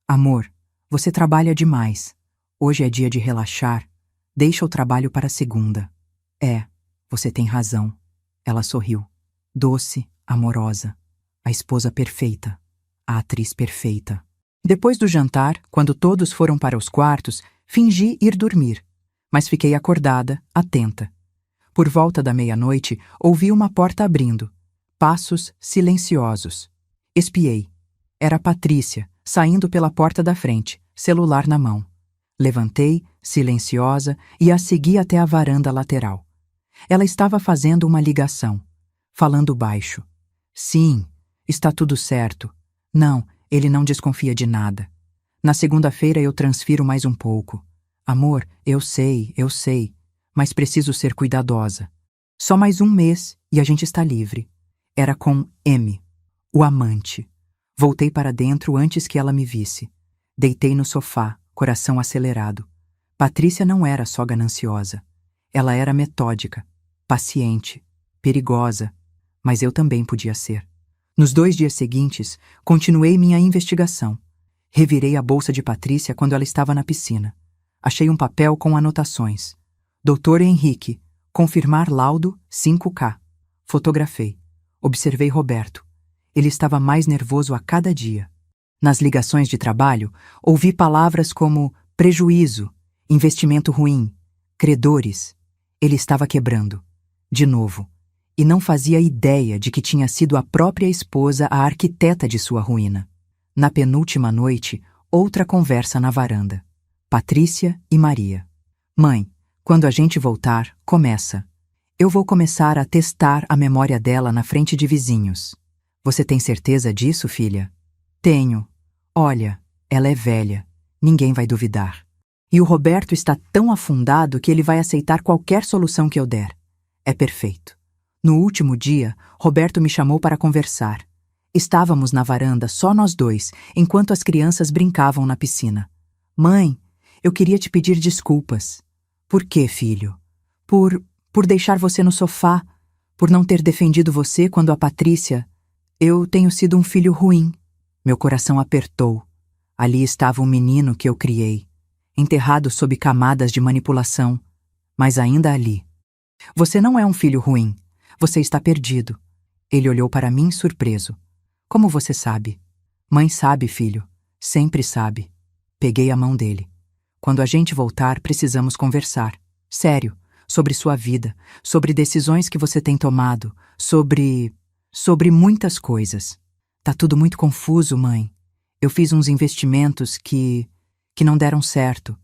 Amor, você trabalha demais. Hoje é dia de relaxar. Deixa o trabalho para segunda. É, você tem razão. Ela sorriu. Doce, amorosa. A esposa perfeita. A atriz perfeita. Depois do jantar, quando todos foram para os quartos, fingi ir dormir. Mas fiquei acordada, atenta. Por volta da meia-noite, ouvi uma porta abrindo. Passos silenciosos. Espiei. Era Patrícia, saindo pela porta da frente, celular na mão. Levantei, silenciosa, e a segui até a varanda lateral. Ela estava fazendo uma ligação, falando baixo. Sim, está tudo certo. Não, ele não desconfia de nada. Na segunda-feira eu transfiro mais um pouco. Amor, eu sei, mas preciso ser cuidadosa. Só mais um mês e a gente está livre. Era com M, o amante. Voltei para dentro antes que ela me visse. Deitei no sofá, coração acelerado. Patrícia não era só gananciosa. Ela era metódica, paciente, perigosa, mas eu também podia ser. Nos 2 dias seguintes, continuei minha investigação. Revirei a bolsa de Patrícia quando ela estava na piscina. Achei um papel com anotações. Dr. Henrique, confirmar laudo 5K. Fotografei. Observei Roberto. Ele estava mais nervoso a cada dia. Nas ligações de trabalho, ouvi palavras como prejuízo, investimento ruim, credores. Ele estava quebrando. De novo. E não fazia ideia de que tinha sido a própria esposa a arquiteta de sua ruína. Na penúltima noite, outra conversa na varanda. Patrícia e Maria. Mãe, quando a gente voltar, começa. Eu vou começar a testar a memória dela na frente de vizinhos. Você tem certeza disso, filha? Tenho. Olha, ela é velha. Ninguém vai duvidar. E o Roberto está tão afundado que ele vai aceitar qualquer solução que eu der. É perfeito. No último dia, Roberto me chamou para conversar. Estávamos na varanda, só nós dois, enquanto as crianças brincavam na piscina. Mãe, eu queria te pedir desculpas. Por quê, filho? Por deixar você no sofá, por não ter defendido você quando a Patrícia... Eu tenho sido um filho ruim. Meu coração apertou. Ali estava um menino que eu criei, enterrado sob camadas de manipulação, mas ainda ali. Você não é um filho ruim. Você está perdido. Ele olhou para mim surpreso. Como você sabe? Mãe sabe, filho. Sempre sabe. Peguei a mão dele. Quando a gente voltar, precisamos conversar. Sério. Sobre sua vida. Sobre decisões que você tem tomado. Sobre muitas coisas. Tá tudo muito confuso, mãe. Eu fiz uns investimentos que não deram certo.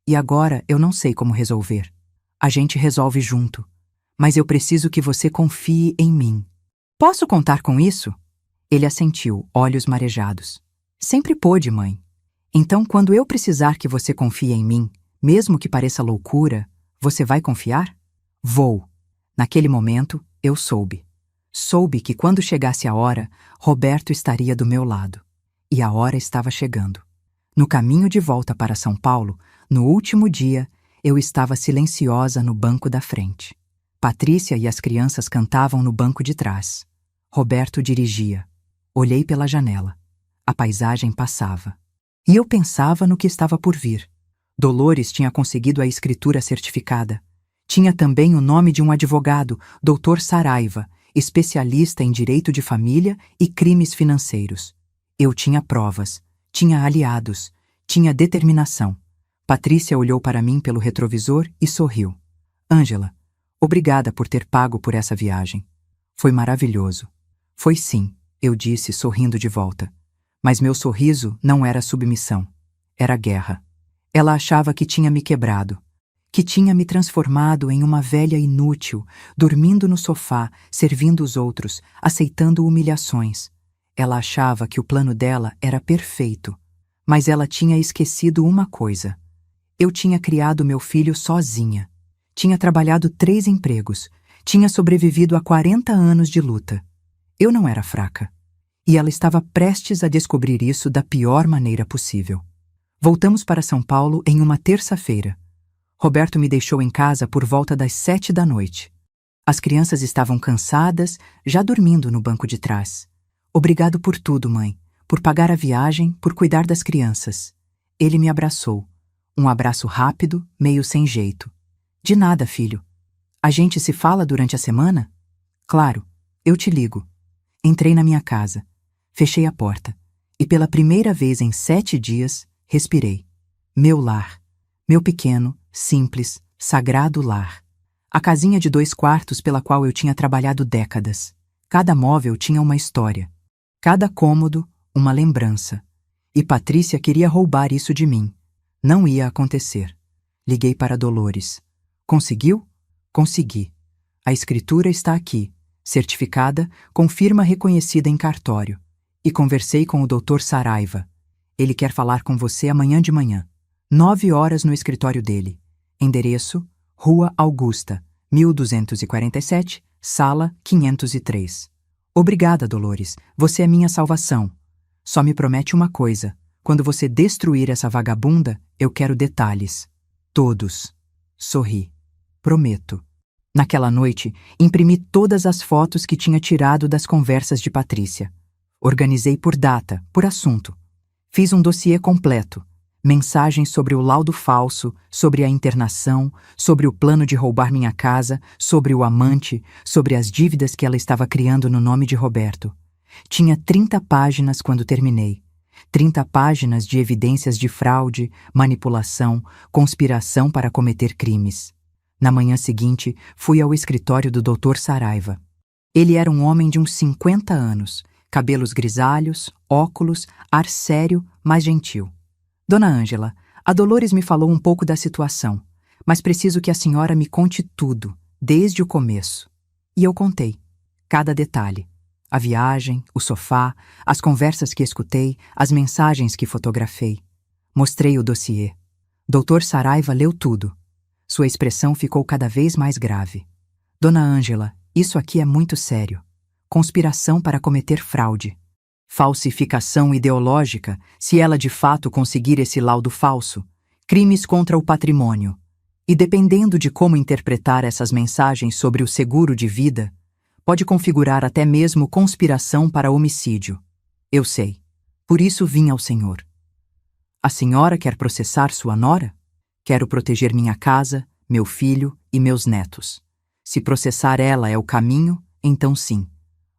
E agora eu não sei como resolver. A gente resolve junto. Mas eu preciso que você confie em mim. Posso contar com isso? Ele assentiu, olhos marejados. Sempre pôde, mãe. Então, quando eu precisar que você confie em mim, mesmo que pareça loucura, você vai confiar? Vou. Naquele momento, eu soube. Soube que quando chegasse a hora, Roberto estaria do meu lado. E a hora estava chegando. No caminho de volta para São Paulo, no último dia, eu estava silenciosa no banco da frente. Patrícia e as crianças cantavam no banco de trás. Roberto dirigia. Olhei pela janela. A paisagem passava. E eu pensava no que estava por vir. Dolores tinha conseguido a escritura certificada. Tinha também o nome de um advogado, Dr. Saraiva, especialista em direito de família e crimes financeiros. Eu tinha provas, tinha aliados, tinha determinação. Patrícia olhou para mim pelo retrovisor e sorriu. Ângela, obrigada por ter pago por essa viagem. Foi maravilhoso. Foi sim, eu disse, sorrindo de volta. Mas meu sorriso não era submissão. Era guerra. Ela achava que tinha me quebrado, que tinha me transformado em uma velha inútil, dormindo no sofá, servindo os outros, aceitando humilhações. Ela achava que o plano dela era perfeito, mas ela tinha esquecido uma coisa. Eu tinha criado meu filho sozinha. Tinha trabalhado 3 empregos. Tinha sobrevivido a 40 anos de luta. Eu não era fraca. E ela estava prestes a descobrir isso da pior maneira possível. Voltamos para São Paulo em uma terça-feira. Roberto me deixou em casa por volta das 7 da noite. As crianças estavam cansadas, já dormindo no banco de trás. Obrigado por tudo, mãe. Por pagar a viagem, por cuidar das crianças. Ele me abraçou. Um abraço rápido, meio sem jeito. De nada, filho. A gente se fala durante a semana? Claro, eu te ligo. Entrei na minha casa. Fechei a porta. E pela primeira vez em 7 dias, respirei. Meu lar. Meu pequeno, simples, sagrado lar. A casinha de 2 quartos pela qual eu tinha trabalhado décadas. Cada móvel tinha uma história. Cada cômodo, uma lembrança. E Patrícia queria roubar isso de mim. Não ia acontecer. Liguei para Dolores. Conseguiu? Consegui. A escritura está aqui, certificada, com firma reconhecida em cartório. E conversei com o Dr. Saraiva. Ele quer falar com você amanhã de manhã. 9 horas no escritório dele. Endereço: Rua Augusta, 1247, sala 503. Obrigada, Dolores. Você é minha salvação. Só me promete uma coisa. Quando você destruir essa vagabunda, eu quero detalhes. Todos. Sorri. Prometo. Naquela noite, imprimi todas as fotos que tinha tirado das conversas de Patrícia. Organizei por data, por assunto. Fiz um dossiê completo. Mensagens sobre o laudo falso, sobre a internação, sobre o plano de roubar minha casa, sobre o amante, sobre as dívidas que ela estava criando no nome de Roberto. Tinha 30 páginas quando terminei. 30 páginas de evidências de fraude, manipulação, conspiração para cometer crimes. Na manhã seguinte, fui ao escritório do Dr. Saraiva. Ele era um homem de uns 50 anos, cabelos grisalhos, óculos, ar sério, mas gentil. Dona Ângela, a Dolores me falou um pouco da situação, mas preciso que a senhora me conte tudo, desde o começo. E eu contei. Cada detalhe. A viagem, o sofá, as conversas que escutei, as mensagens que fotografei. Mostrei o dossiê. Dr. Saraiva leu tudo. Sua expressão ficou cada vez mais grave. Dona Ângela, isso aqui é muito sério. Conspiração para cometer fraude. Falsificação ideológica, se ela de fato conseguir esse laudo falso. Crimes contra o patrimônio. E dependendo de como interpretar essas mensagens sobre o seguro de vida, pode configurar até mesmo conspiração para homicídio. Eu sei. Por isso vim ao senhor. A senhora quer processar sua nora? Quero proteger minha casa, meu filho e meus netos. Se processar ela é o caminho, então sim.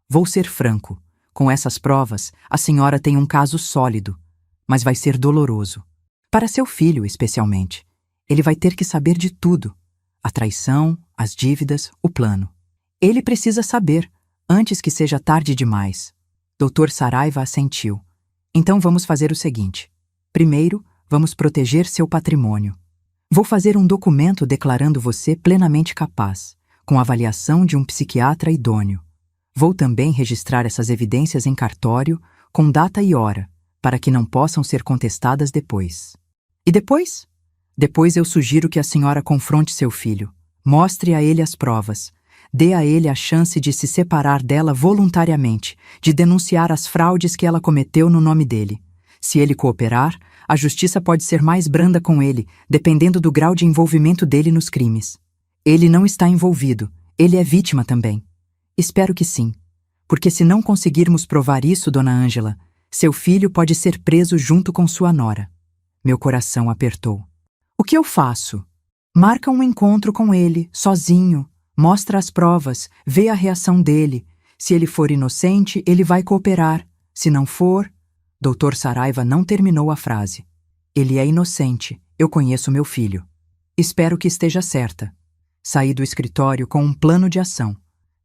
Vou ser franco. Com essas provas, a senhora tem um caso sólido, mas vai ser doloroso. Para seu filho, especialmente. Ele vai ter que saber de tudo. A traição, as dívidas, o plano. Ele precisa saber, antes que seja tarde demais. Dr. Saraiva assentiu. Então vamos fazer o seguinte. Primeiro, vamos proteger seu patrimônio. Vou fazer um documento declarando você plenamente capaz, com avaliação de um psiquiatra idôneo. Vou também registrar essas evidências em cartório, com data e hora, para que não possam ser contestadas depois. E depois? Depois eu sugiro que a senhora confronte seu filho, mostre a ele as provas, dê a ele a chance de se separar dela voluntariamente, de denunciar as fraudes que ela cometeu no nome dele. Se ele cooperar, a justiça pode ser mais branda com ele, dependendo do grau de envolvimento dele nos crimes. Ele não está envolvido, ele é vítima também. Espero que sim, porque se não conseguirmos provar isso, Dona Ângela, seu filho pode ser preso junto com sua nora. Meu coração apertou. O que eu faço? Marca um encontro com ele, sozinho, mostra as provas, vê a reação dele. Se ele for inocente, ele vai cooperar. Se não for... Dr. Saraiva não terminou a frase. Ele é inocente, eu conheço meu filho. Espero que esteja certa. Saí do escritório com um plano de ação.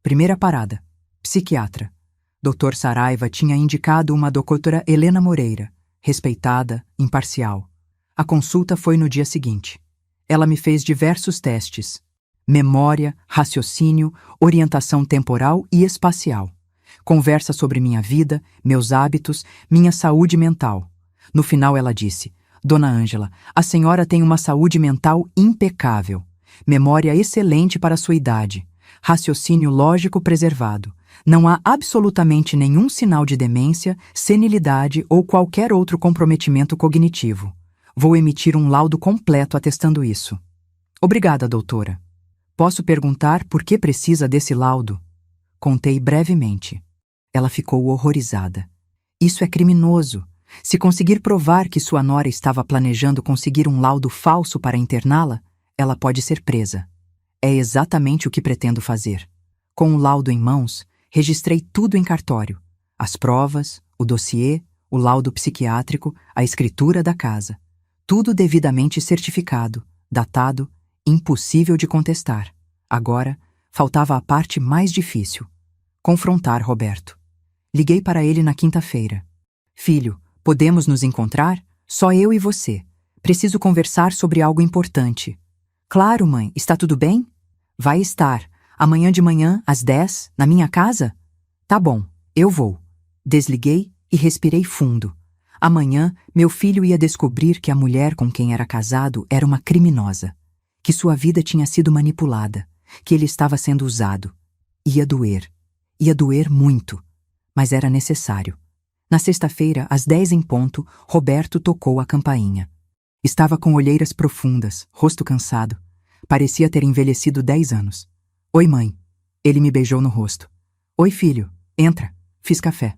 Primeira parada. Psiquiatra. Dr. Saraiva tinha indicado uma doutora Helena Moreira, respeitada, imparcial. A consulta foi no dia seguinte. Ela me fez diversos testes. Memória, raciocínio, orientação temporal e espacial. Conversa sobre minha vida, meus hábitos, minha saúde mental. No final ela disse, Dona Ângela, a senhora tem uma saúde mental impecável. Memória excelente para a sua idade. Raciocínio lógico preservado. Não há absolutamente nenhum sinal de demência, senilidade ou qualquer outro comprometimento cognitivo. Vou emitir um laudo completo atestando isso. Obrigada, doutora. Posso perguntar por que precisa desse laudo? Contei brevemente. Ela ficou horrorizada. Isso é criminoso. Se conseguir provar que sua nora estava planejando conseguir um laudo falso para interná-la, ela pode ser presa. É exatamente o que pretendo fazer. Com o laudo em mãos, registrei tudo em cartório. As provas, o dossiê, o laudo psiquiátrico, a escritura da casa. Tudo devidamente certificado, datado, impossível de contestar. Agora, faltava a parte mais difícil: confrontar Roberto. Liguei para ele na quinta-feira. Filho, podemos nos encontrar? Só eu e você. Preciso conversar sobre algo importante. Claro, mãe, está tudo bem? Vai estar. Amanhã de manhã, às 10, na minha casa? Tá bom, eu vou. Desliguei e respirei fundo. Amanhã, meu filho ia descobrir que a mulher com quem era casado era uma criminosa, que sua vida tinha sido manipulada, que ele estava sendo usado. Ia doer muito, mas era necessário. Na sexta-feira, às 10 em ponto, Roberto tocou a campainha. Estava com olheiras profundas, rosto cansado. Parecia ter envelhecido 10 anos. Oi, mãe. Ele me beijou no rosto. Oi, filho. Entra. Fiz café.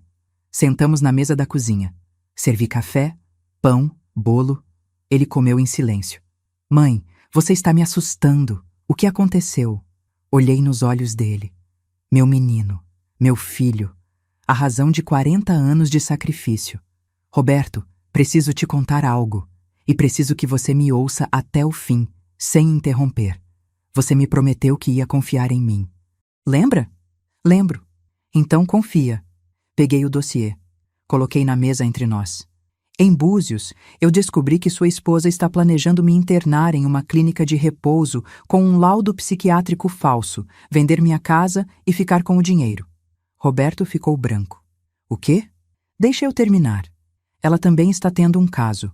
Sentamos na mesa da cozinha. Servi café, pão, bolo. Ele comeu em silêncio. Mãe, você está me assustando. O que aconteceu? Olhei nos olhos dele. Meu menino, meu filho, a razão de 40 anos de sacrifício. Roberto, preciso te contar algo. E preciso que você me ouça até o fim, sem interromper. Você me prometeu que ia confiar em mim. Lembra? Lembro. Então confia. Peguei o dossiê. Coloquei na mesa entre nós. Em Búzios, eu descobri que sua esposa está planejando me internar em uma clínica de repouso com um laudo psiquiátrico falso, vender minha casa e ficar com o dinheiro. Roberto ficou branco. O quê? Deixa eu terminar. Ela também está tendo um caso,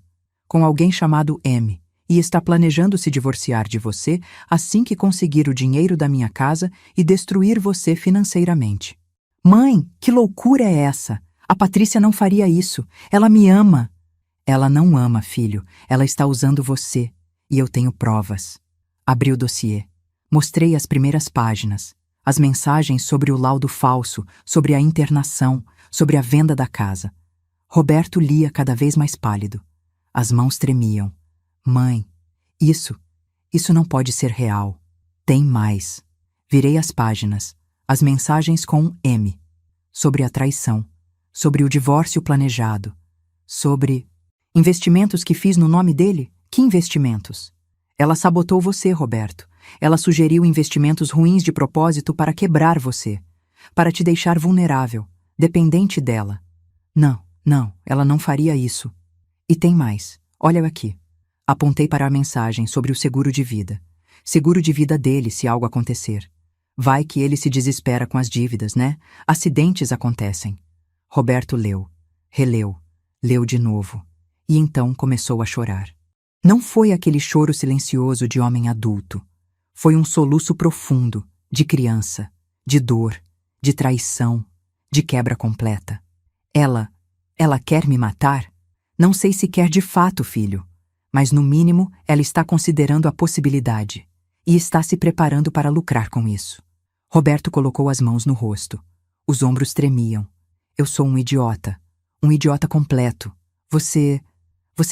com alguém chamado M, e está planejando se divorciar de você assim que conseguir o dinheiro da minha casa e destruir você financeiramente. Mãe, que loucura é essa? A Patrícia não faria isso. Ela me ama. Ela não ama, filho. Ela está usando você. E eu tenho provas. Abri o dossiê. Mostrei as primeiras páginas. As mensagens sobre o laudo falso, sobre a internação, sobre a venda da casa. Roberto lia cada vez mais pálido. As mãos tremiam. Mãe, isso não pode ser real. Tem mais. Virei as páginas. As mensagens com M. Sobre a traição. Sobre o divórcio planejado. Sobre investimentos que fiz no nome dele? Que investimentos? Ela sabotou você, Roberto. Ela sugeriu investimentos ruins de propósito para quebrar você. Para te deixar vulnerável, dependente dela. Não, ela não faria isso. E tem mais. Olha aqui. Apontei para a mensagem sobre o seguro de vida. Seguro de vida dele se algo acontecer. Vai que ele se desespera com as dívidas, né? Acidentes acontecem. Roberto leu, releu, leu de novo, e então começou a chorar. Não foi aquele choro silencioso de homem adulto. Foi um soluço profundo, de criança, de dor, de traição, de quebra completa. Ela quer me matar? Não sei se quer de fato, filho, mas no mínimo ela está considerando a possibilidade e está se preparando para lucrar com isso. Roberto colocou as mãos no rosto. Os ombros tremiam. Eu sou um idiota completo. Você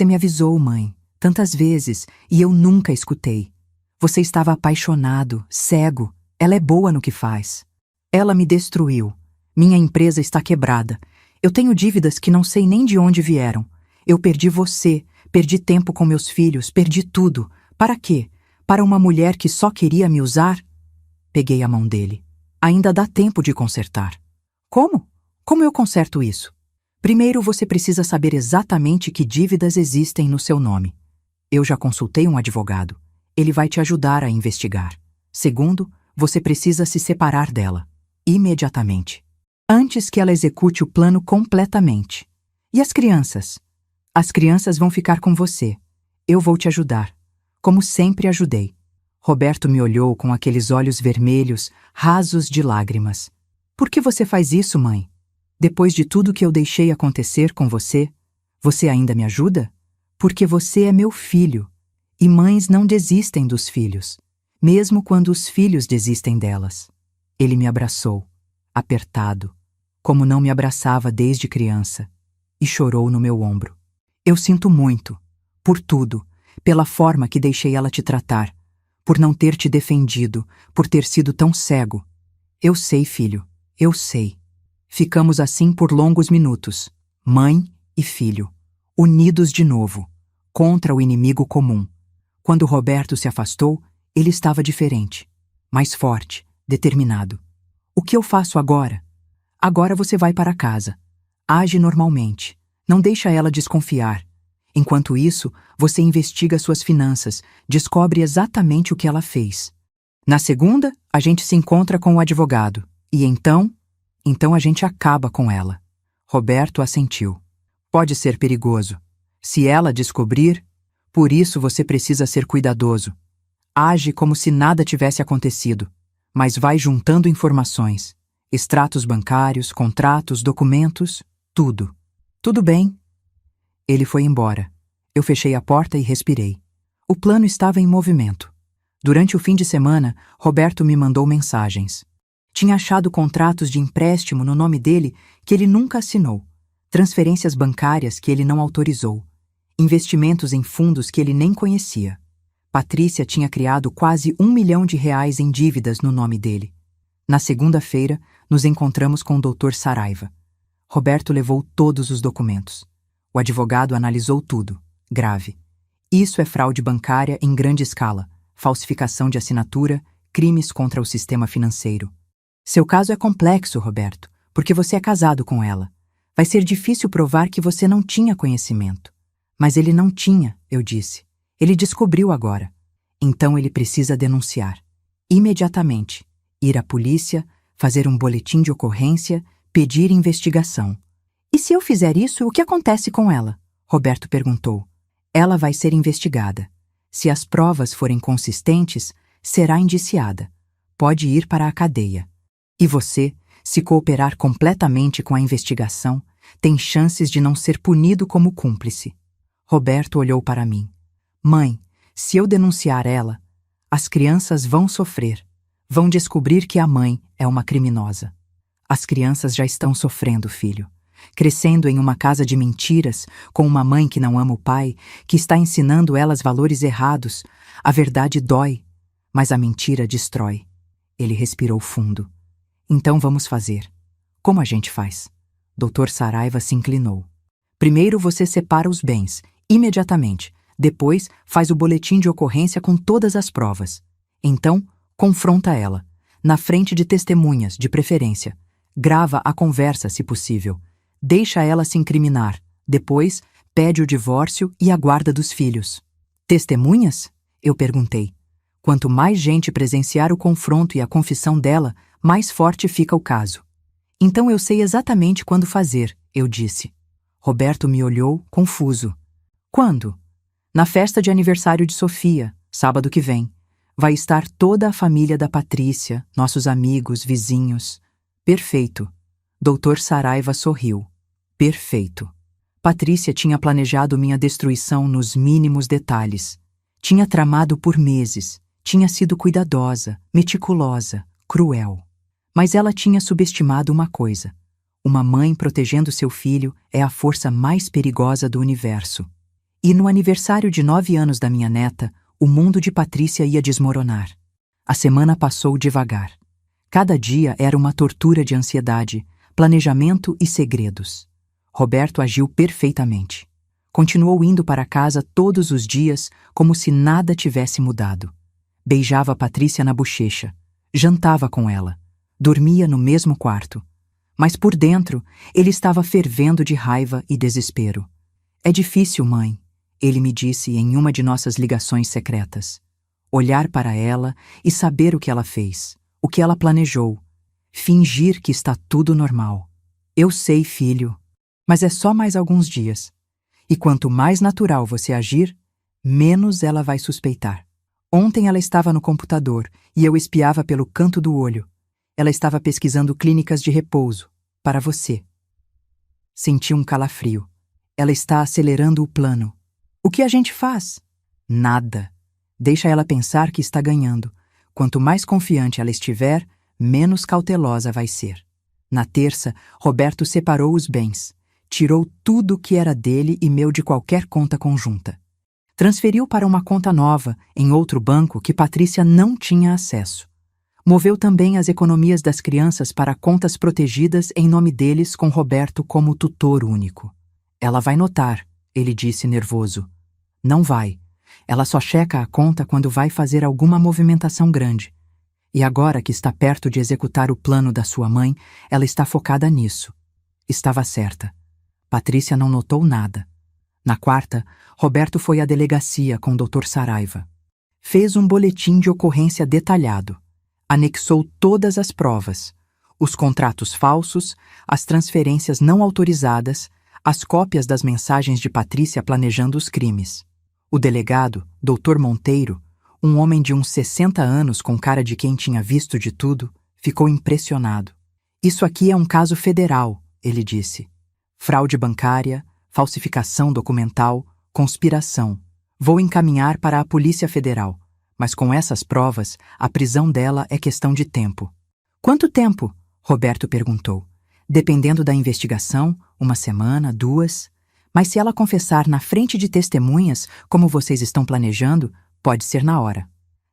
me avisou, mãe, tantas vezes, e eu nunca escutei. Você estava apaixonado, cego. Ela é boa no que faz. Ela me destruiu. Minha empresa está quebrada. Eu tenho dívidas que não sei nem de onde vieram. Eu perdi você, perdi tempo com meus filhos, perdi tudo. Para quê? Para uma mulher que só queria me usar? Peguei a mão dele. Ainda dá tempo de consertar. Como? Como eu conserto isso? Primeiro, você precisa saber exatamente que dívidas existem no seu nome. Eu já consultei um advogado. Ele vai te ajudar a investigar. Segundo, você precisa se separar dela. Imediatamente. Antes que ela execute o plano completamente. E as crianças? As crianças vão ficar com você. Eu vou te ajudar. Como sempre ajudei. Roberto me olhou com aqueles olhos vermelhos, rasos de lágrimas. Por que você faz isso, mãe? Depois de tudo que eu deixei acontecer com você, você ainda me ajuda? Porque você é meu filho. E mães não desistem dos filhos, mesmo quando os filhos desistem delas. Ele me abraçou, apertado, como não me abraçava desde criança, e chorou no meu ombro. Eu sinto muito, por tudo, pela forma que deixei ela te tratar, por não ter te defendido, por ter sido tão cego. Eu sei, filho, eu sei. Ficamos assim por longos minutos, mãe e filho, unidos de novo, contra o inimigo comum. Quando Roberto se afastou, ele estava diferente, mais forte, determinado. O que eu faço agora? Agora você vai para casa. Age normalmente. Não deixa ela desconfiar. Enquanto isso, você investiga suas finanças, descobre exatamente o que ela fez. Na segunda, a gente se encontra com o advogado. E então a gente acaba com ela. Roberto assentiu. Pode ser perigoso. Se ela descobrir, por isso você precisa ser cuidadoso. Age como se nada tivesse acontecido, mas vai juntando informações. Extratos bancários, contratos, documentos, tudo. Tudo bem. Ele foi embora. Eu fechei a porta e respirei. O plano estava em movimento. Durante o fim de semana, Roberto me mandou mensagens. Tinha achado contratos de empréstimo no nome dele que ele nunca assinou, transferências bancárias que ele não autorizou, investimentos em fundos que ele nem conhecia. Patrícia tinha criado quase R$ 1 milhão em dívidas no nome dele. Na segunda-feira, nos encontramos com o Dr. Saraiva. Roberto levou todos os documentos. O advogado analisou tudo. Grave. Isso é fraude bancária em grande escala, falsificação de assinatura, crimes contra o sistema financeiro. Seu caso é complexo, Roberto, porque você é casado com ela. Vai ser difícil provar que você não tinha conhecimento. Mas ele não tinha, eu disse. Ele descobriu agora. Então ele precisa denunciar. Imediatamente. Ir à polícia, fazer um boletim de ocorrência, pedir investigação. E se eu fizer isso, o que acontece com ela? Roberto perguntou. Ela vai ser investigada. Se as provas forem consistentes, será indiciada. Pode ir para a cadeia. E você, se cooperar completamente com a investigação, tem chances de não ser punido como cúmplice. Roberto olhou para mim. Mãe, se eu denunciar ela, as crianças vão sofrer. Vão descobrir que a mãe é uma criminosa. As crianças já estão sofrendo, filho. Crescendo em uma casa de mentiras, com uma mãe que não ama o pai, que está ensinando elas valores errados. A verdade dói, mas a mentira destrói. Ele respirou fundo. Então vamos fazer. Como a gente faz? Dr. Saraiva se inclinou. Primeiro você separa os bens, imediatamente. Depois faz o boletim de ocorrência com todas as provas. Então, confronta ela. Na frente de testemunhas, de preferência. Grava a conversa, se possível. Deixa ela se incriminar. Depois, pede o divórcio e a guarda dos filhos. Testemunhas? Eu perguntei. Quanto mais gente presenciar o confronto e a confissão dela, mais forte fica o caso. Então eu sei exatamente quando fazer, eu disse. Roberto me olhou, confuso. Quando? Na festa de aniversário de Sofia, sábado que vem. Vai estar toda a família da Patrícia, nossos amigos, vizinhos. Perfeito. Dr. Saraiva sorriu. Perfeito. Patrícia tinha planejado minha destruição nos mínimos detalhes. Tinha tramado por meses. Tinha sido cuidadosa, meticulosa, cruel. Mas ela tinha subestimado uma coisa. Uma mãe protegendo seu filho é a força mais perigosa do universo. E no aniversário de 9 anos da minha neta, o mundo de Patrícia ia desmoronar. A semana passou devagar. Cada dia era uma tortura de ansiedade, planejamento e segredos. Roberto agiu perfeitamente. Continuou indo para casa todos os dias como se nada tivesse mudado. Beijava Patrícia na bochecha, jantava com ela, dormia no mesmo quarto. Mas por dentro, ele estava fervendo de raiva e desespero. É difícil, mãe, ele me disse em uma de nossas ligações secretas. Olhar para ela e saber o que ela fez, o que ela planejou. Fingir que está tudo normal. Eu sei, filho, mas é só mais alguns dias. E quanto mais natural você agir, menos ela vai suspeitar. Ontem ela estava no computador e eu espiava pelo canto do olho. Ela estava pesquisando clínicas de repouso, para você. Senti um calafrio. Ela está acelerando o plano. O que a gente faz? Nada. Deixa ela pensar que está ganhando. Quanto mais confiante ela estiver, menos cautelosa vai ser. Na terça, Roberto separou os bens. Tirou tudo que era dele e meu de qualquer conta conjunta. Transferiu para uma conta nova, em outro banco que Patrícia não tinha acesso. Moveu também as economias das crianças para contas protegidas em nome deles com Roberto como tutor único. Ela vai notar, ele disse nervoso. Não vai. Ela só checa a conta quando vai fazer alguma movimentação grande. E agora que está perto de executar o plano da sua mãe, ela está focada nisso. Estava certa. Patrícia não notou nada. Na quarta, Roberto foi à delegacia com o Dr. Saraiva. Fez um boletim de ocorrência detalhado. Anexou todas as provas: os contratos falsos, as transferências não autorizadas, as cópias das mensagens de Patrícia planejando os crimes. O delegado, Dr. Monteiro, um homem de uns 60 anos com cara de quem tinha visto de tudo, ficou impressionado. Isso aqui é um caso federal, ele disse. Fraude bancária, falsificação documental, conspiração. Vou encaminhar para a Polícia Federal, mas com essas provas, a prisão dela é questão de tempo. Quanto tempo? Roberto perguntou. Dependendo da investigação, 1 semana, 2. Mas se ela confessar na frente de testemunhas, como vocês estão planejando, pode ser na hora.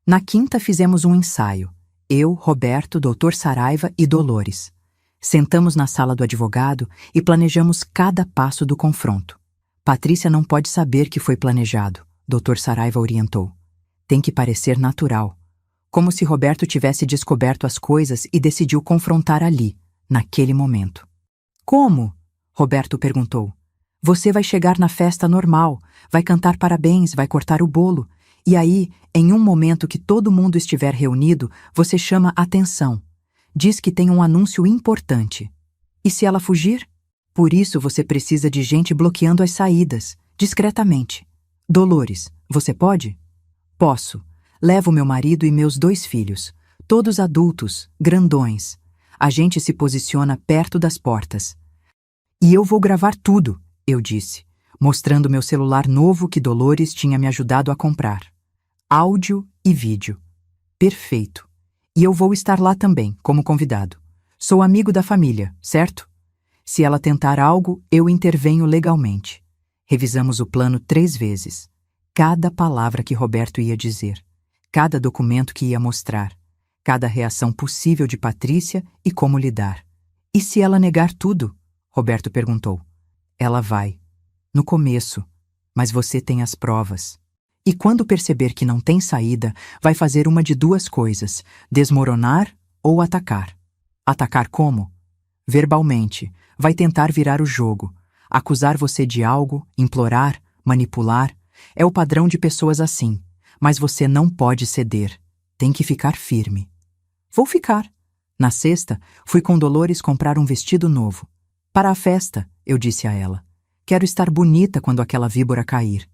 Na quinta fizemos um ensaio. Eu, Roberto, Dr. Saraiva e Dolores. Sentamos na sala do advogado e planejamos cada passo do confronto. Patrícia não pode saber que foi planejado, Dr. Saraiva orientou. Tem que parecer natural. Como se Roberto tivesse descoberto as coisas e decidiu confrontar ali, naquele momento. Como? Roberto perguntou. Você vai chegar na festa normal, vai cantar parabéns, vai cortar o bolo. E aí, em um momento que todo mundo estiver reunido, você chama atenção. Diz que tem um anúncio importante. E se ela fugir? Por isso você precisa de gente bloqueando as saídas, discretamente. Dolores, você pode? Posso. Levo meu marido e meus 2 filhos, todos adultos, grandões. A gente se posiciona perto das portas. E eu vou gravar tudo, eu disse, mostrando meu celular novo que Dolores tinha me ajudado a comprar. Áudio e vídeo. Perfeito. E eu vou estar lá também, como convidado. Sou amigo da família, certo? Se ela tentar algo, eu intervenho legalmente. Revisamos o plano 3 vezes. Cada palavra que Roberto ia dizer. Cada documento que ia mostrar. Cada reação possível de Patrícia e como lidar. E se ela negar tudo? Roberto perguntou. Ela vai. No começo. Mas você tem as provas. E quando perceber que não tem saída, vai fazer uma de 2 coisas: desmoronar ou atacar. Atacar como? Verbalmente. Vai tentar virar o jogo. Acusar você de algo, implorar, manipular. É o padrão de pessoas assim. Mas você não pode ceder. Tem que ficar firme. Vou ficar. Na sexta, fui com Dolores comprar um vestido novo. Para a festa, eu disse a ela. Quero estar bonita quando aquela víbora cair.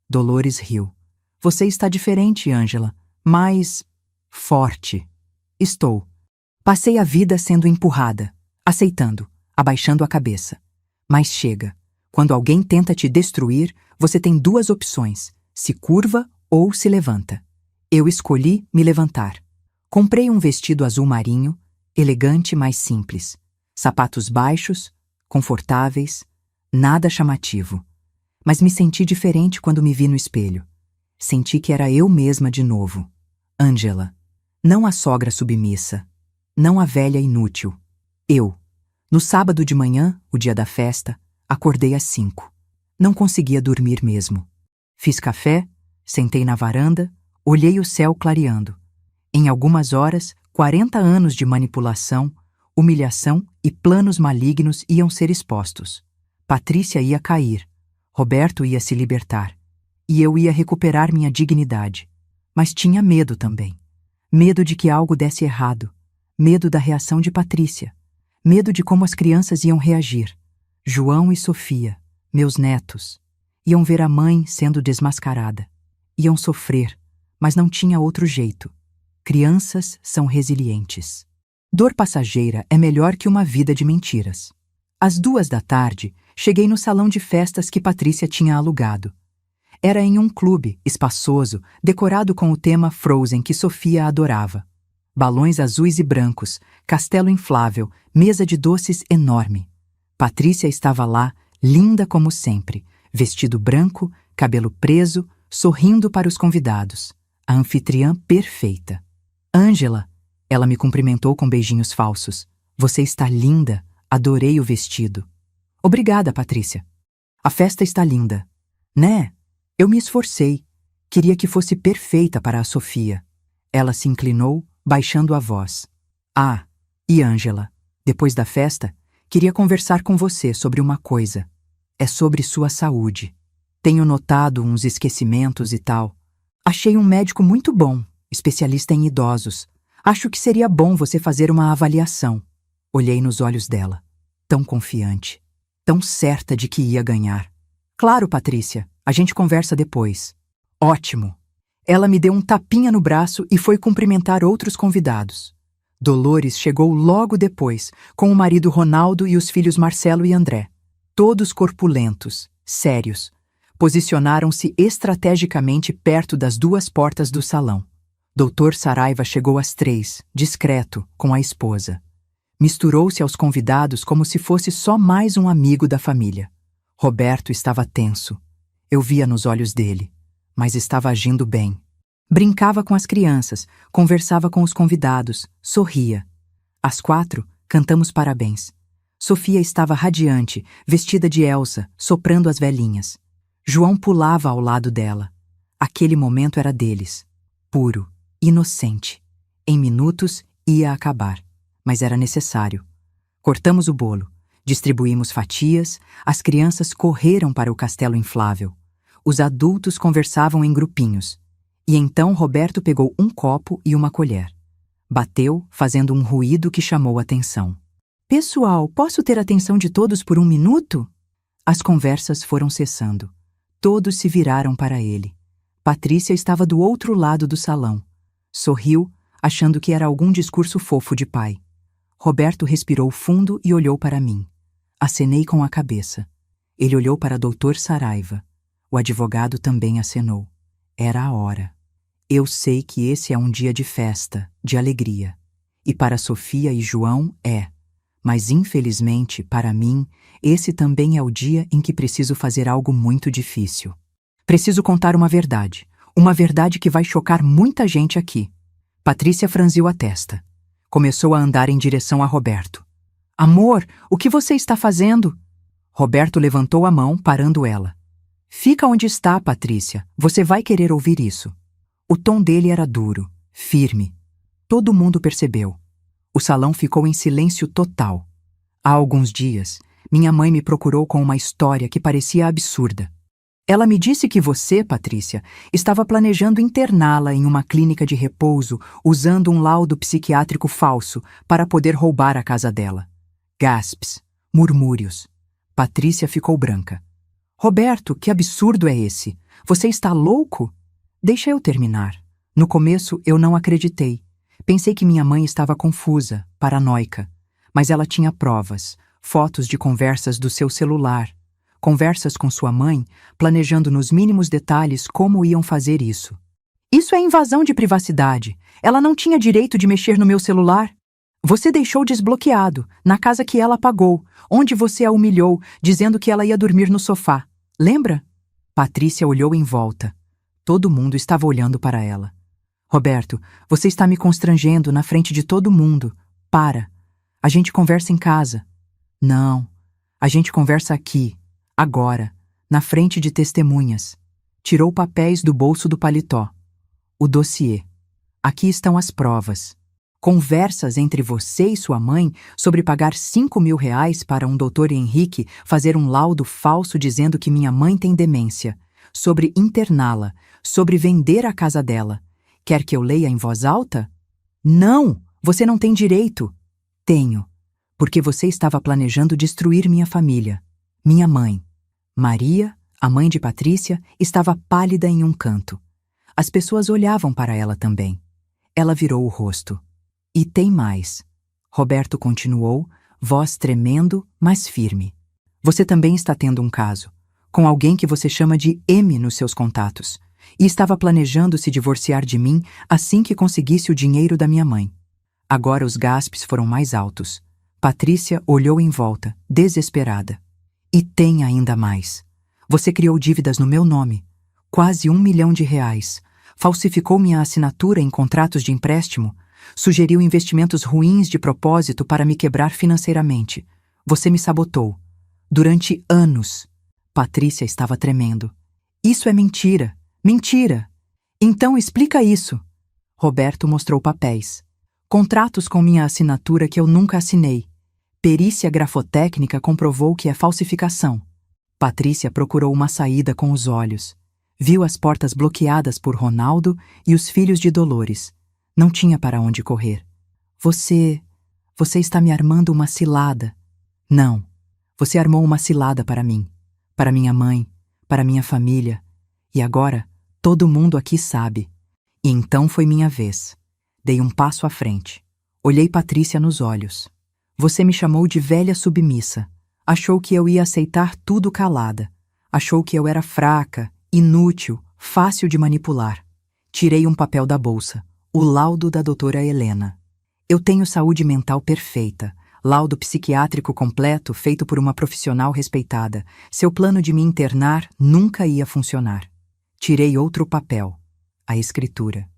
Dolores riu. Você está diferente, Ângela. Mais forte. Estou. Passei a vida sendo empurrada, aceitando, abaixando a cabeça. Mas chega. Quando alguém tenta te destruir, você tem 2 opções: se curva ou se levanta. Eu escolhi me levantar. Comprei um vestido azul marinho, elegante, mas simples. Sapatos baixos, confortáveis, nada chamativo. Mas me senti diferente quando me vi no espelho. Senti que era eu mesma de novo. Ângela. Não a sogra submissa. Não a velha inútil. Eu. No sábado de manhã, o dia da festa, acordei às 5. Não conseguia dormir mesmo. Fiz café, sentei na varanda, olhei o céu clareando. Em algumas horas, 40 anos de manipulação, humilhação e planos malignos iam ser expostos. Patrícia ia cair. Roberto ia se libertar. E eu ia recuperar minha dignidade. Mas tinha medo também. Medo de que algo desse errado. Medo da reação de Patrícia. Medo de como as crianças iam reagir. João e Sofia, meus netos, iam ver a mãe sendo desmascarada. Iam sofrer, mas não tinha outro jeito. Crianças são resilientes. Dor passageira é melhor que uma vida de mentiras. Às 2 da tarde, cheguei no salão de festas que Patrícia tinha alugado. Era em um clube espaçoso, decorado com o tema Frozen que Sofia adorava. Balões azuis e brancos, castelo inflável, mesa de doces enorme. Patrícia estava lá, linda como sempre, vestido branco, cabelo preso, sorrindo para os convidados. A anfitriã perfeita. Ângela, ela me cumprimentou com beijinhos falsos. Você está linda, adorei o vestido. Obrigada, Patrícia. A festa está linda. Né? Eu me esforcei. Queria que fosse perfeita para a Sofia. Ela se inclinou, baixando a voz. Ah, e Ângela, depois da festa, queria conversar com você sobre uma coisa. É sobre sua saúde. Tenho notado uns esquecimentos e tal. Achei um médico muito bom, especialista em idosos. Acho que seria bom você fazer uma avaliação. Olhei nos olhos dela. Tão confiante. Tão certa de que ia ganhar. Claro, Patrícia, a gente conversa depois. Ótimo. Ela me deu um tapinha no braço e foi cumprimentar outros convidados. Dolores chegou logo depois, com o marido Ronaldo e os filhos Marcelo e André. Todos corpulentos, sérios. Posicionaram-se estrategicamente perto das duas portas do salão. Doutor Saraiva chegou às 3, discreto, com a esposa. Misturou-se aos convidados como se fosse só mais um amigo da família. Roberto estava tenso. Eu via nos olhos dele, mas estava agindo bem. Brincava com as crianças, conversava com os convidados, sorria. Às 4, cantamos parabéns. Sofia estava radiante, vestida de Elsa, soprando as velhinhas. João pulava ao lado dela. Aquele momento era deles. Puro, inocente. Em minutos ia acabar, mas era necessário. Cortamos o bolo, distribuímos fatias, as crianças correram para o castelo inflável. Os adultos conversavam em grupinhos. E então Roberto pegou um copo e uma colher. Bateu, fazendo um ruído que chamou a atenção. Pessoal, posso ter a atenção de todos por 1 minuto? As conversas foram cessando. Todos se viraram para ele. Patrícia estava do outro lado do salão. Sorriu, achando que era algum discurso fofo de pai. Roberto respirou fundo e olhou para mim. Acenei com a cabeça. Ele olhou para Dr. Saraiva. O advogado também acenou. Era a hora. Eu sei que esse é um dia de festa, de alegria. E para Sofia e João é. Mas infelizmente, para mim, esse também é o dia em que preciso fazer algo muito difícil. Preciso contar uma verdade que vai chocar muita gente aqui. Patrícia franziu a testa. Começou a andar em direção a Roberto. Amor, o que você está fazendo? Roberto levantou a mão, parando ela. Fica onde está, Patrícia. Você vai querer ouvir isso. O tom dele era duro, firme. Todo mundo percebeu. O salão ficou em silêncio total. Há alguns dias, minha mãe me procurou com uma história que parecia absurda. Ela me disse que você, Patrícia, estava planejando interná-la em uma clínica de repouso usando um laudo psiquiátrico falso para poder roubar a casa dela. Gasps, murmúrios. Patrícia ficou branca. Roberto, que absurdo é esse? Você está louco? Deixa eu terminar. No começo, eu não acreditei. Pensei que minha mãe estava confusa, paranoica. Mas ela tinha provas, fotos de conversas do seu celular. Conversas com sua mãe, planejando nos mínimos detalhes como iam fazer isso. Isso é invasão de privacidade. Ela não tinha direito de mexer no meu celular. Você deixou desbloqueado, na casa que ela pagou, onde você a humilhou, dizendo que ela ia dormir no sofá. Lembra? Patrícia olhou em volta. Todo mundo estava olhando para ela. Roberto, você está me constrangendo na frente de todo mundo. Para. A gente conversa em casa. Não. A gente conversa aqui, agora, na frente de testemunhas. Tirou papéis do bolso do paletó. O dossiê. Aqui estão as provas. Conversas entre você e sua mãe sobre pagar R$ 5.000 para um Dr. Henrique fazer um laudo falso dizendo que minha mãe tem demência, sobre interná-la, sobre vender a casa dela. Quer que eu leia em voz alta? Não! Você não tem direito. Tenho. Porque você estava planejando destruir minha família. Minha mãe. Maria, a mãe de Patrícia, estava pálida em um canto. As pessoas olhavam para ela também. Ela virou o rosto. E tem mais. Roberto continuou, voz tremendo, mas firme. Você também está tendo um caso. com alguém que você chama de M nos seus contatos, e estava planejando se divorciar de mim assim que conseguisse o dinheiro da minha mãe. Agora os gaspes foram mais altos. Patrícia olhou em volta, desesperada. E tem ainda mais. Você criou dívidas no meu nome. Quase R$1 milhão. Falsificou minha assinatura em contratos de empréstimo. Sugeriu investimentos ruins de propósito para me quebrar financeiramente. Você me sabotou. Durante anos. Patrícia estava tremendo. Isso é mentira. Mentira! Então explica isso. Roberto mostrou papéis. Contratos com minha assinatura que eu nunca assinei. Perícia grafotécnica comprovou que é falsificação. Patrícia procurou uma saída com os olhos. Viu as portas bloqueadas por Ronaldo e os filhos de Dolores. Não tinha para onde correr. Você está me armando uma cilada. Não. Você armou uma cilada para mim, para minha mãe, para minha família. E agora, todo mundo aqui sabe. E então foi minha vez. Dei um passo à frente. Olhei Patrícia nos olhos. Você me chamou de velha submissa. Achou que eu ia aceitar tudo calada. Achou que eu era fraca, inútil, fácil de manipular. Tirei um papel da bolsa. O laudo da doutora Helena. Eu tenho saúde mental perfeita. Laudo psiquiátrico completo feito por uma profissional respeitada. Seu plano de me internar nunca ia funcionar. Tirei outro papel. A escritura.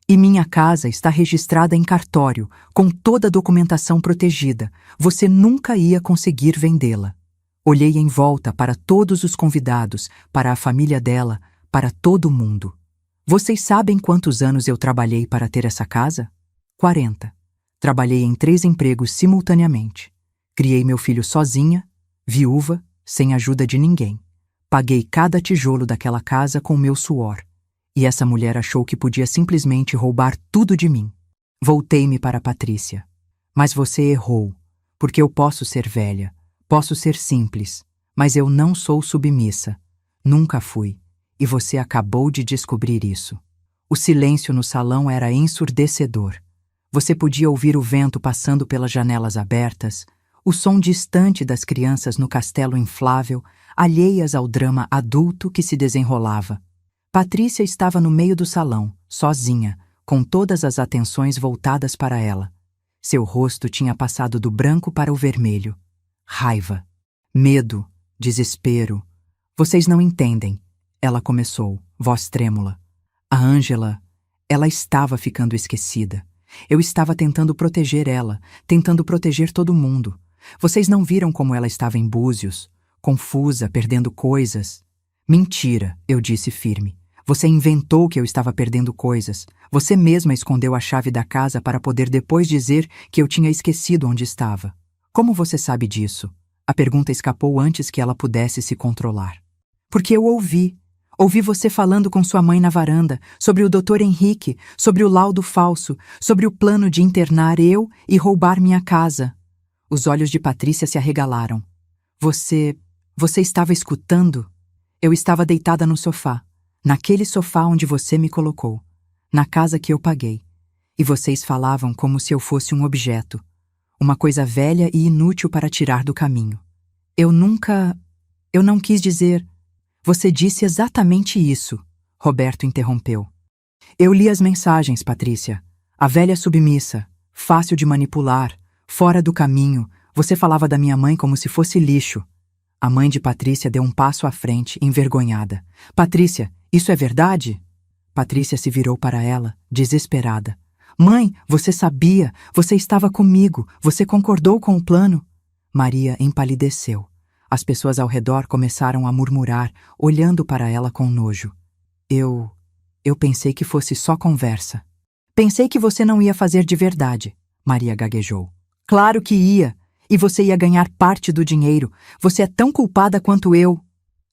E minha casa está registrada em cartório, com toda a documentação protegida. Você nunca ia conseguir vendê-la. Olhei em volta para todos os convidados, para a família dela, para todo mundo. Vocês sabem quantos anos eu trabalhei para ter essa casa? 40. Trabalhei em 3 empregos simultaneamente. Criei meu filho sozinha, viúva, sem ajuda de ninguém. Paguei cada tijolo daquela casa com meu suor. E essa mulher achou que podia simplesmente roubar tudo de mim. Voltei-me para Patrícia. Mas você errou, porque eu posso ser velha, posso ser simples, mas eu não sou submissa. Nunca fui, e você acabou de descobrir isso. O silêncio no salão era ensurdecedor. Você podia ouvir o vento passando pelas janelas abertas, o som distante das crianças no castelo inflável, alheias ao drama adulto que se desenrolava. Patrícia estava no meio do salão, sozinha, com todas as atenções voltadas para ela. Seu rosto tinha passado do branco para o vermelho. Raiva, medo, desespero. Vocês não entendem, ela começou, voz trêmula. A Ângela, ela estava ficando esquecida. Eu estava tentando proteger ela, tentando proteger todo mundo. Vocês não viram como ela estava em Búzios, confusa, perdendo coisas. Mentira, eu disse firme. Você inventou que eu estava perdendo coisas. Você mesma escondeu a chave da casa para poder depois dizer que eu tinha esquecido onde estava. Como você sabe disso? A pergunta escapou antes que ela pudesse se controlar. Porque eu ouvi. Ouvi você falando com sua mãe na varanda, sobre o Dr. Henrique, sobre o laudo falso, sobre o plano de internar eu e roubar minha casa. Os olhos de Patrícia se arregalaram. Você estava escutando? Eu estava deitada no sofá, naquele sofá onde você me colocou, na casa que eu paguei. E vocês falavam como se eu fosse um objeto, uma coisa velha e inútil para tirar do caminho. Eu não quis dizer... Você disse exatamente isso, Roberto interrompeu. Eu li as mensagens, Patrícia. A velha submissa, fácil de manipular, fora do caminho. Você falava da minha mãe como se fosse lixo. A mãe de Patrícia deu um passo à frente, envergonhada. Patrícia, isso é verdade? Patrícia se virou para ela, desesperada. Mãe, você sabia, você estava comigo, você concordou com o plano. Maria empalideceu. As pessoas ao redor começaram a murmurar, olhando para ela com nojo. Eu pensei que fosse só conversa. Pensei que você não ia fazer de verdade, Maria gaguejou. Claro que ia, e você ia ganhar parte do dinheiro. Você é tão culpada quanto eu.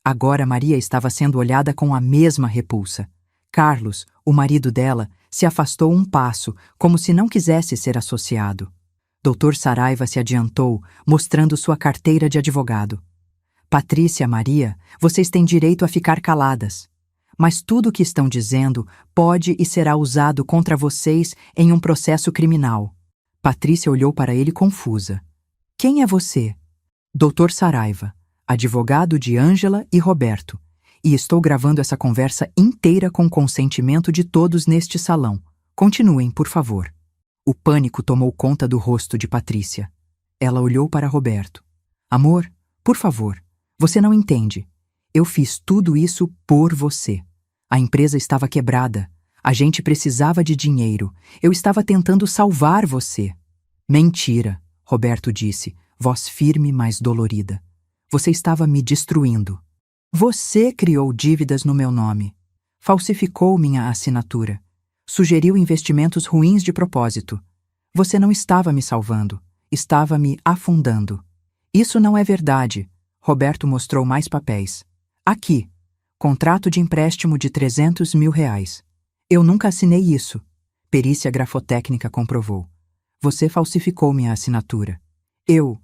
Agora Maria estava sendo olhada com a mesma repulsa. Carlos, o marido dela, se afastou um passo, como se não quisesse ser associado. Dr. Saraiva se adiantou, mostrando sua carteira de advogado. Patrícia, Maria, vocês têm direito a ficar caladas. Mas tudo o que estão dizendo pode e será usado contra vocês em um processo criminal. Patrícia olhou para ele confusa. Quem é você? Dr. Saraiva, advogado de Ângela e Roberto, e estou gravando essa conversa inteira com consentimento de todos neste salão. Continuem, por favor. O pânico tomou conta do rosto de Patrícia. Ela olhou para Roberto. Amor, por favor, você não entende. Eu fiz tudo isso por você. A empresa estava quebrada. A gente precisava de dinheiro. Eu estava tentando salvar você. Mentira, Roberto disse, voz firme, mas dolorida. Você estava me destruindo. Você criou dívidas no meu nome. Falsificou minha assinatura. Sugeriu investimentos ruins de propósito. Você não estava me salvando. Estava me afundando. Isso não é verdade. Roberto mostrou mais papéis. Aqui. Contrato de empréstimo de R$300 mil. Eu nunca assinei isso. Perícia grafotécnica comprovou. Você falsificou minha assinatura. Eu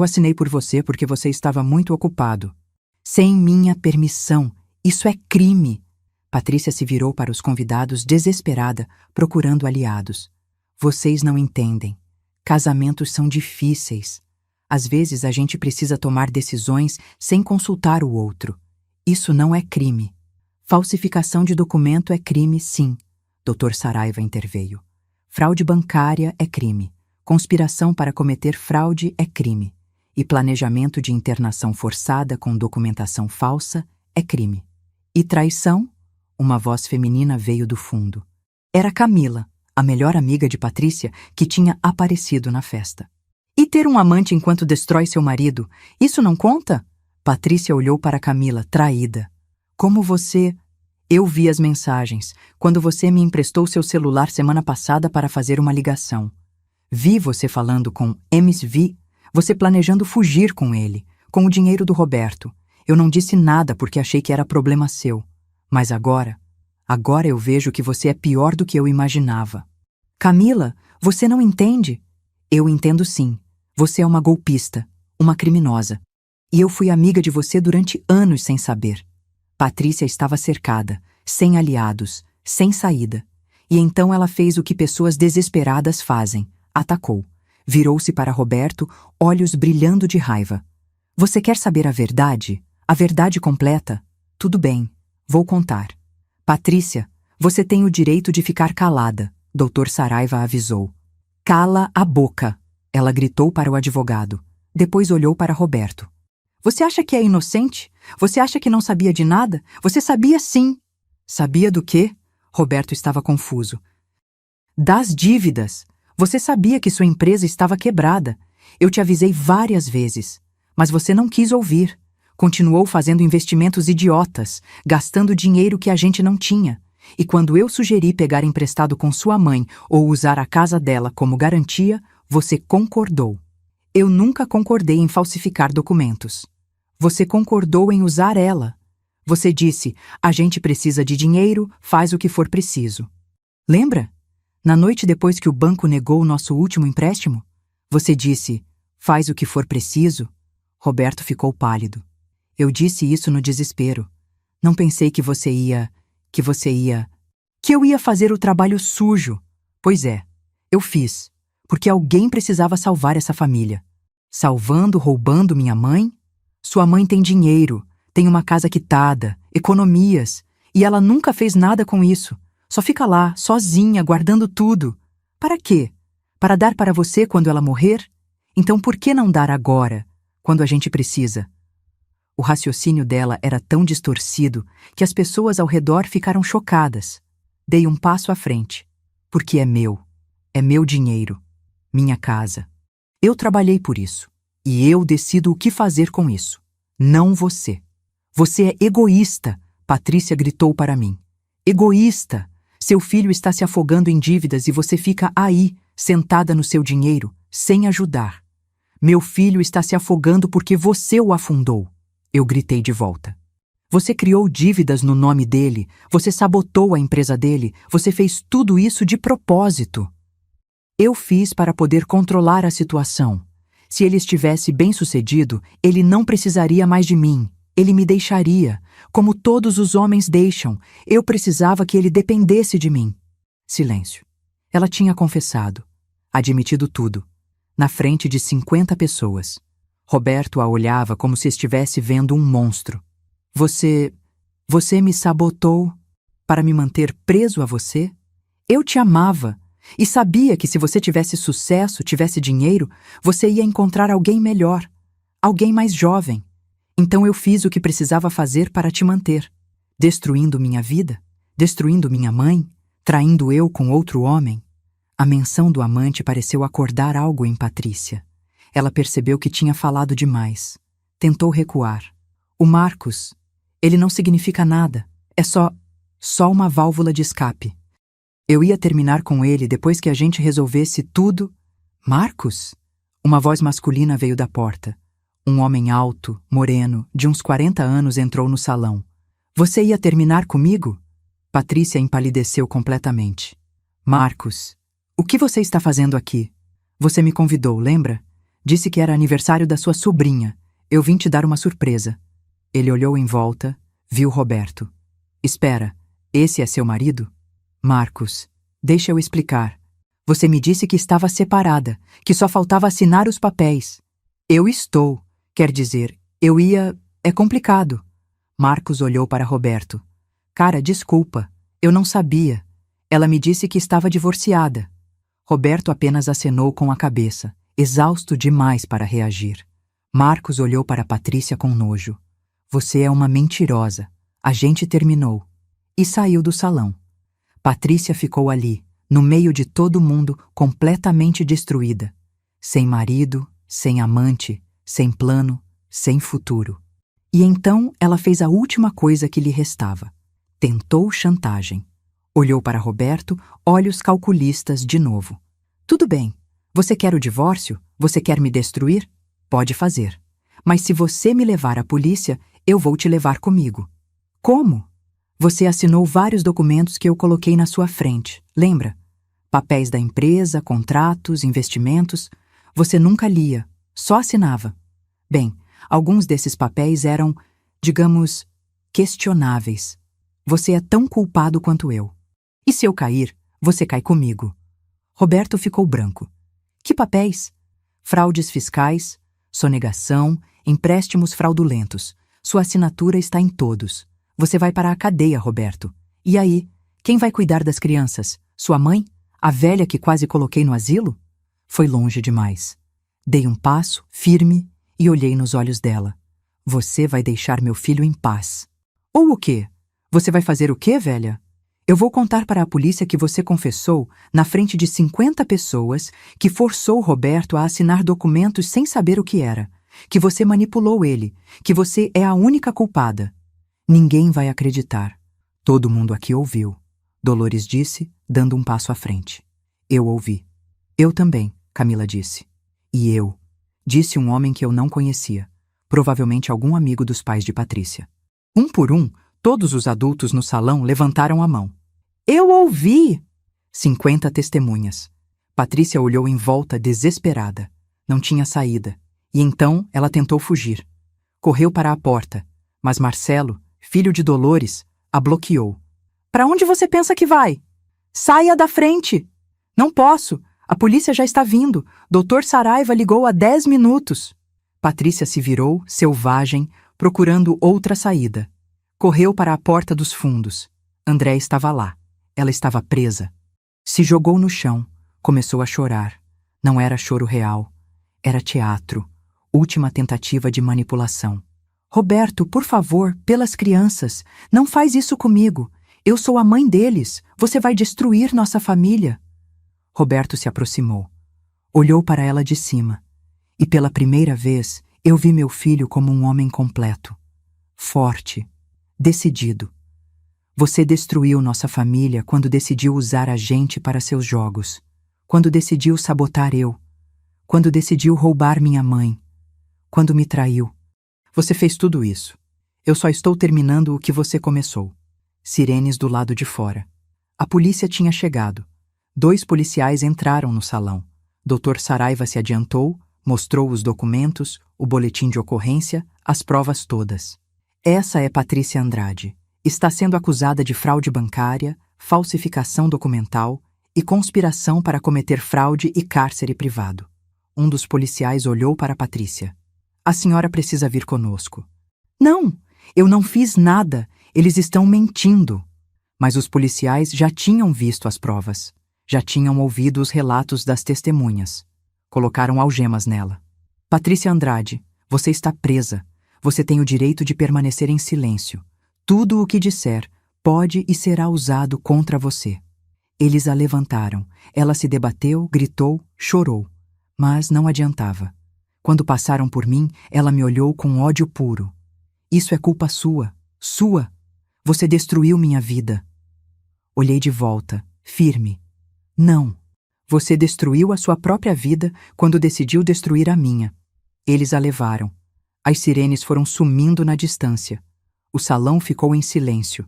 assinei por você porque você estava muito ocupado. Sem minha permissão. Isso é crime. Patrícia se virou para os convidados desesperada, procurando aliados. Vocês não entendem. Casamentos são difíceis. Às vezes a gente precisa tomar decisões sem consultar o outro. Isso não é crime. Falsificação de documento é crime, sim. Dr. Saraiva interveio. Fraude bancária é crime. Conspiração para cometer fraude é crime. E planejamento de internação forçada com documentação falsa é crime. E traição? Uma voz feminina veio do fundo. Era Camila, a melhor amiga de Patrícia, que tinha aparecido na festa. E ter um amante enquanto destrói seu marido, isso não conta? Patrícia olhou para Camila, traída. Como você... Eu vi as mensagens, quando você me emprestou seu celular semana passada para fazer uma ligação. Vi você falando com MSV, você planejando fugir com ele, com o dinheiro do Roberto. Eu não disse nada porque achei que era problema seu. Mas agora eu vejo que você é pior do que eu imaginava. Camila, você não entende? Eu entendo sim. Você é uma golpista, uma criminosa. E eu fui amiga de você durante anos sem saber. Patrícia estava cercada, sem aliados, sem saída. E então ela fez o que pessoas desesperadas fazem. Atacou. Virou-se para Roberto, olhos brilhando de raiva. Você quer saber a verdade? A verdade completa? Tudo bem, vou contar. Patrícia, você tem o direito de ficar calada, Dr. Saraiva avisou. Cala a boca, ela gritou para o advogado. Depois olhou para Roberto. Você acha que é inocente? Você acha que não sabia de nada? Você sabia sim. Sabia do quê? Roberto estava confuso. Das dívidas. Você sabia que sua empresa estava quebrada. Eu te avisei várias vezes. Mas você não quis ouvir. Continuou fazendo investimentos idiotas, gastando dinheiro que a gente não tinha. E quando eu sugeri pegar emprestado com sua mãe ou usar a casa dela como garantia, você concordou. Eu nunca concordei em falsificar documentos. Você concordou em usar ela. Você disse, a gente precisa de dinheiro, faz o que for preciso. Lembra? Na noite depois que o banco negou o nosso último empréstimo? Você disse, faz o que for preciso? Roberto ficou pálido. Eu disse isso no desespero. Não pensei que eu ia fazer o trabalho sujo. Pois é, eu fiz. Porque alguém precisava salvar essa família. Salvando, roubando minha mãe? Sua mãe tem dinheiro, tem uma casa quitada, economias, e ela nunca fez nada com isso. Só fica lá, sozinha, guardando tudo. Para quê? Para dar para você quando ela morrer? Então por que não dar agora, quando a gente precisa? O raciocínio dela era tão distorcido que as pessoas ao redor ficaram chocadas. Dei um passo à frente. Porque é meu dinheiro, minha casa. Eu trabalhei por isso, e eu decido o que fazer com isso. Não você. Você é egoísta, Patrícia gritou para mim. Egoísta! Seu filho está se afogando em dívidas e você fica aí, sentada no seu dinheiro, sem ajudar. Meu filho está se afogando porque você o afundou. Eu gritei de volta. Você criou dívidas no nome dele, você sabotou a empresa dele, você fez tudo isso de propósito. Eu fiz para poder controlar a situação. Se ele estivesse bem-sucedido, ele não precisaria mais de mim. Ele me deixaria, como todos os homens deixam. Eu precisava que ele dependesse de mim. Silêncio. Ela tinha confessado, admitido tudo, na frente de 50 pessoas. Roberto a olhava como se estivesse vendo um monstro. Você me sabotou para me manter preso a você? Eu te amava e sabia que se você tivesse sucesso, tivesse dinheiro, você ia encontrar alguém melhor, alguém mais jovem. Então eu fiz o que precisava fazer para te manter, destruindo minha vida, destruindo minha mãe, traindo eu com outro homem. A menção do amante pareceu acordar algo em Patrícia. Ela percebeu que tinha falado demais. Tentou recuar. O Marcos, ele não significa nada. É só uma válvula de escape. Eu ia terminar com ele depois que a gente resolvesse tudo. Marcos? Uma voz masculina veio da porta. Um homem alto, moreno, de uns 40 anos entrou no salão. Você ia terminar comigo? Patrícia empalideceu completamente. Marcos, o que você está fazendo aqui? Você me convidou, lembra? Disse que era aniversário da sua sobrinha. Eu vim te dar uma surpresa. Ele olhou em volta, viu Roberto. Espera, esse é seu marido? Marcos, deixa eu explicar. Você me disse que estava separada, que só faltava assinar os papéis. Eu estou. Quer dizer, eu ia... É complicado. Marcos olhou para Roberto. Cara, desculpa. Eu não sabia. Ela me disse que estava divorciada. Roberto apenas acenou com a cabeça, exausto demais para reagir. Marcos olhou para Patrícia com nojo. Você é uma mentirosa. A gente terminou. E saiu do salão. Patrícia ficou ali, no meio de todo mundo, completamente destruída. Sem marido, sem amante, sem plano, sem futuro. E então ela fez a última coisa que lhe restava. Tentou chantagem. Olhou para Roberto, olhos calculistas de novo. Tudo bem. Você quer o divórcio? Você quer me destruir? Pode fazer. Mas se você me levar à polícia, eu vou te levar comigo. Como? Você assinou vários documentos que eu coloquei na sua frente, lembra? Papéis da empresa, contratos, investimentos. Você nunca lia, só assinava. Bem, alguns desses papéis eram, digamos, questionáveis. Você é tão culpado quanto eu. E se eu cair, você cai comigo. Roberto ficou branco. Que papéis? Fraudes fiscais, sonegação, empréstimos fraudulentos. Sua assinatura está em todos. Você vai para a cadeia, Roberto. E aí, quem vai cuidar das crianças? Sua mãe? A velha que quase coloquei no asilo? Foi longe demais. Dei um passo, firme, e olhei nos olhos dela. Você vai deixar meu filho em paz. Ou o quê? Você vai fazer o quê, velha? Eu vou contar para a polícia que você confessou, na frente de 50 pessoas, que forçou Roberto a assinar documentos sem saber o que era, que você manipulou ele, que você é a única culpada. Ninguém vai acreditar. Todo mundo aqui ouviu. Dolores disse, dando um passo à frente. Eu ouvi. Eu também, Camila disse. E eu, disse um homem que eu não conhecia, provavelmente algum amigo dos pais de Patrícia. Um por um, todos os adultos no salão levantaram a mão. Eu ouvi! 50 testemunhas. Patrícia olhou em volta desesperada. Não tinha saída. E então ela tentou fugir. Correu para a porta, mas Marcelo, filho de Dolores, a bloqueou. Para onde você pensa que vai? Saia da frente! Não posso! A polícia já está vindo. Dr. Saraiva ligou há 10 minutos. Patrícia se virou, selvagem, procurando outra saída. Correu para a porta dos fundos. André estava lá. Ela estava presa. Se jogou no chão. Começou a chorar. Não era choro real. Era teatro. Última tentativa de manipulação. Roberto, por favor, pelas crianças, não faz isso comigo. Eu sou a mãe deles. Você vai destruir nossa família. Roberto se aproximou. Olhou para ela de cima. E pela primeira vez, eu vi meu filho como um homem completo. Forte. Decidido. Você destruiu nossa família quando decidiu usar a gente para seus jogos. Quando decidiu sabotar eu. Quando decidiu roubar minha mãe. Quando me traiu. Você fez tudo isso. Eu só estou terminando o que você começou. Sirenes do lado de fora. A polícia tinha chegado. 2 policiais entraram no salão. Dr. Saraiva se adiantou, mostrou os documentos, o boletim de ocorrência, as provas todas. Essa é Patrícia Andrade. Está sendo acusada de fraude bancária, falsificação documental e conspiração para cometer fraude e cárcere privado. Um dos policiais olhou para Patrícia. A senhora precisa vir conosco. Não, eu não fiz nada. Eles estão mentindo. Mas os policiais já tinham visto as provas. Já tinham ouvido os relatos das testemunhas. Colocaram algemas nela. Patrícia Andrade, você está presa. Você tem o direito de permanecer em silêncio. Tudo o que disser pode e será usado contra você. Eles a levantaram. Ela se debateu, gritou, chorou. Mas não adiantava. Quando passaram por mim, ela me olhou com ódio puro. Isso é culpa sua. Sua. Você destruiu minha vida. Olhei de volta, firme. Não. Você destruiu a sua própria vida quando decidiu destruir a minha. Eles a levaram. As sirenes foram sumindo na distância. O salão ficou em silêncio.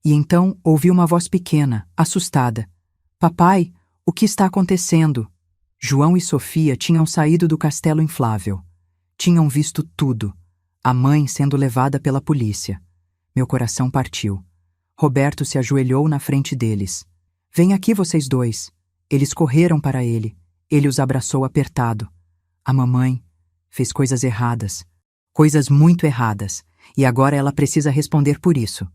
E então ouvi uma voz pequena, assustada. Papai, o que está acontecendo? João e Sofia tinham saído do castelo inflável. Tinham visto tudo. A mãe sendo levada pela polícia. Meu coração partiu. Roberto se ajoelhou na frente deles. Vem aqui vocês dois. Eles correram para ele. Ele os abraçou apertado. A mamãe fez coisas erradas. Coisas muito erradas. E agora ela precisa responder por isso.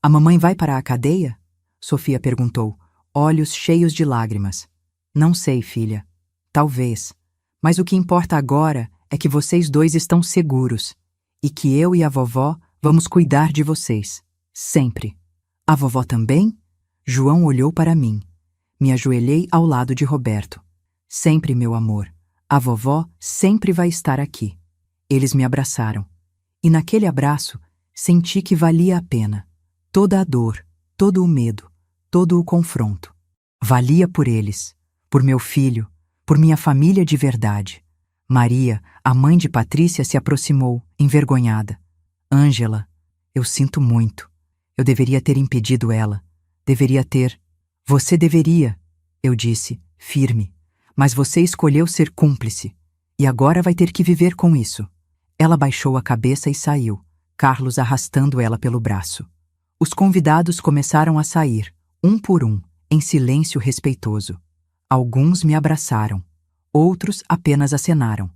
A mamãe vai para a cadeia? Sofia perguntou, olhos cheios de lágrimas. Não sei, filha. Talvez. Mas o que importa agora é que vocês dois estão seguros. E que eu e a vovó vamos cuidar de vocês. Sempre. A vovó também? João olhou para mim. Me ajoelhei ao lado de Roberto. Sempre, meu amor. A vovó sempre vai estar aqui. Eles me abraçaram. E naquele abraço, senti que valia a pena. Toda a dor, todo o medo, todo o confronto. Valia por eles, por meu filho, por minha família de verdade. Maria, a mãe de Patrícia, se aproximou, envergonhada. Ângela, eu sinto muito. Eu deveria ter impedido ela. Deveria ter. Você deveria, eu disse, firme. Mas você escolheu ser cúmplice. E agora vai ter que viver com isso. Ela baixou a cabeça e saiu, Carlos arrastando ela pelo braço. Os convidados começaram a sair, um por um, em silêncio respeitoso. Alguns me abraçaram. Outros apenas acenaram.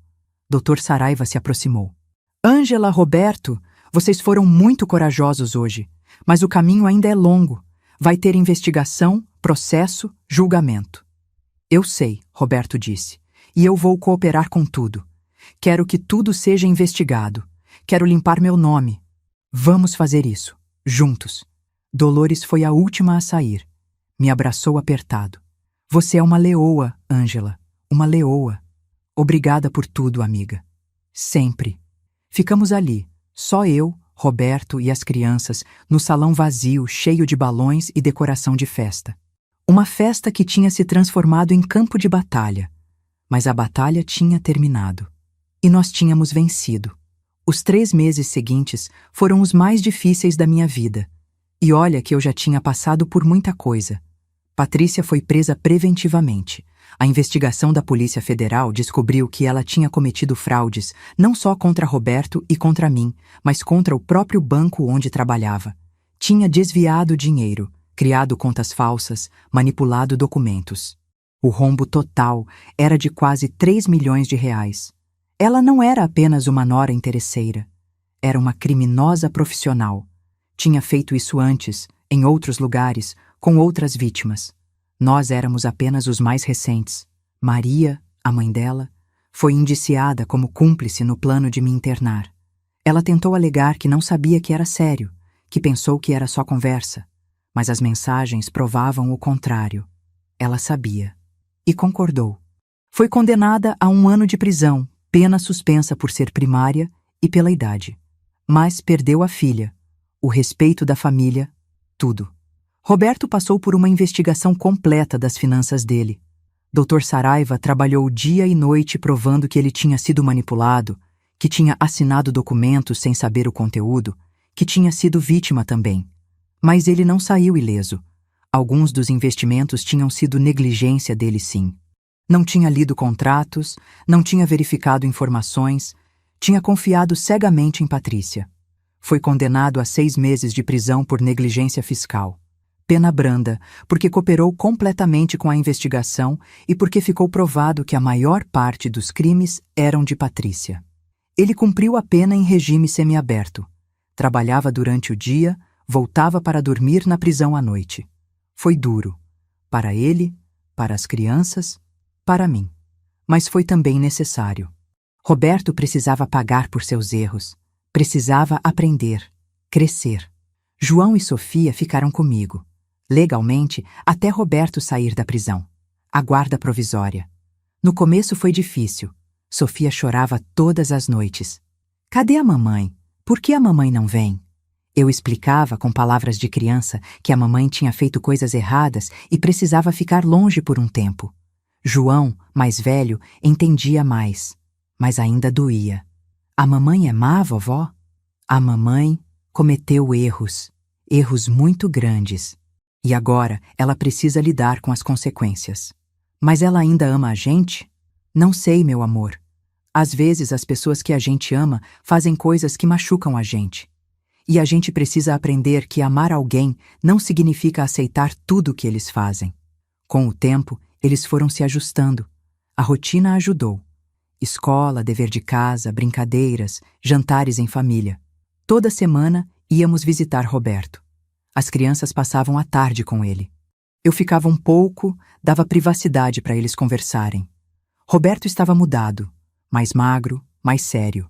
Dr. Saraiva se aproximou. Ângela, Roberto, vocês foram muito corajosos hoje, mas o caminho ainda é longo. Vai ter investigação, processo, julgamento. Eu sei, Roberto disse, e eu vou cooperar com tudo. Quero que tudo seja investigado. Quero limpar meu nome. Vamos fazer isso, juntos. Dolores foi a última a sair. Me abraçou apertado. Você é uma leoa, Ângela. Uma leoa. Obrigada por tudo, amiga. Sempre. Ficamos ali, só eu, Roberto e as crianças, no salão vazio, cheio de balões e decoração de festa. Uma festa que tinha se transformado em campo de batalha. Mas a batalha tinha terminado. E nós tínhamos vencido. Os 3 meses seguintes foram os mais difíceis da minha vida. E olha que eu já tinha passado por muita coisa. Patrícia foi presa preventivamente. A investigação da Polícia Federal descobriu que ela tinha cometido fraudes não só contra Roberto e contra mim, mas contra o próprio banco onde trabalhava. Tinha desviado dinheiro, criado contas falsas, manipulado documentos. O rombo total era de quase 3 milhões de reais. Ela não era apenas uma nora interesseira. Era uma criminosa profissional. Tinha feito isso antes, em outros lugares, com outras vítimas. Nós éramos apenas os mais recentes. Maria, a mãe dela, foi indiciada como cúmplice no plano de me internar. Ela tentou alegar que não sabia que era sério, que pensou que era só conversa. Mas as mensagens provavam o contrário. Ela sabia. E concordou. Foi condenada a 1 ano de prisão, pena suspensa por ser primária e pela idade. Mas perdeu a filha, o respeito da família, tudo. Roberto passou por uma investigação completa das finanças dele. Dr. Saraiva trabalhou dia e noite provando que ele tinha sido manipulado, que tinha assinado documentos sem saber o conteúdo, que tinha sido vítima também. Mas ele não saiu ileso. Alguns dos investimentos tinham sido negligência dele, sim. Não tinha lido contratos, não tinha verificado informações, tinha confiado cegamente em Patrícia. Foi condenado a 6 meses de prisão por negligência fiscal. Pena branda, porque cooperou completamente com a investigação e porque ficou provado que a maior parte dos crimes eram de Patrícia. Ele cumpriu a pena em regime semiaberto. Trabalhava durante o dia, voltava para dormir na prisão à noite. Foi duro. Para ele, para as crianças, para mim. Mas foi também necessário. Roberto precisava pagar por seus erros. Precisava aprender, crescer. João e Sofia ficaram comigo. Legalmente, até Roberto sair da prisão. A guarda provisória. No começo foi difícil. Sofia chorava todas as noites. Cadê a mamãe? Por que a mamãe não vem? Eu explicava com palavras de criança que a mamãe tinha feito coisas erradas e precisava ficar longe por um tempo. João, mais velho, entendia mais, mas ainda doía. A mamãe é má, vovó? A mamãe cometeu erros, erros muito grandes. E agora ela precisa lidar com as consequências. Mas ela ainda ama a gente? Não sei, meu amor. Às vezes as pessoas que a gente ama fazem coisas que machucam a gente. E a gente precisa aprender que amar alguém não significa aceitar tudo o que eles fazem. Com o tempo, eles foram se ajustando. A rotina ajudou. Escola, dever de casa, brincadeiras, jantares em família. Toda semana íamos visitar Roberto. As crianças passavam a tarde com ele. Eu ficava um pouco, dava privacidade para eles conversarem. Roberto estava mudado, mais magro, mais sério,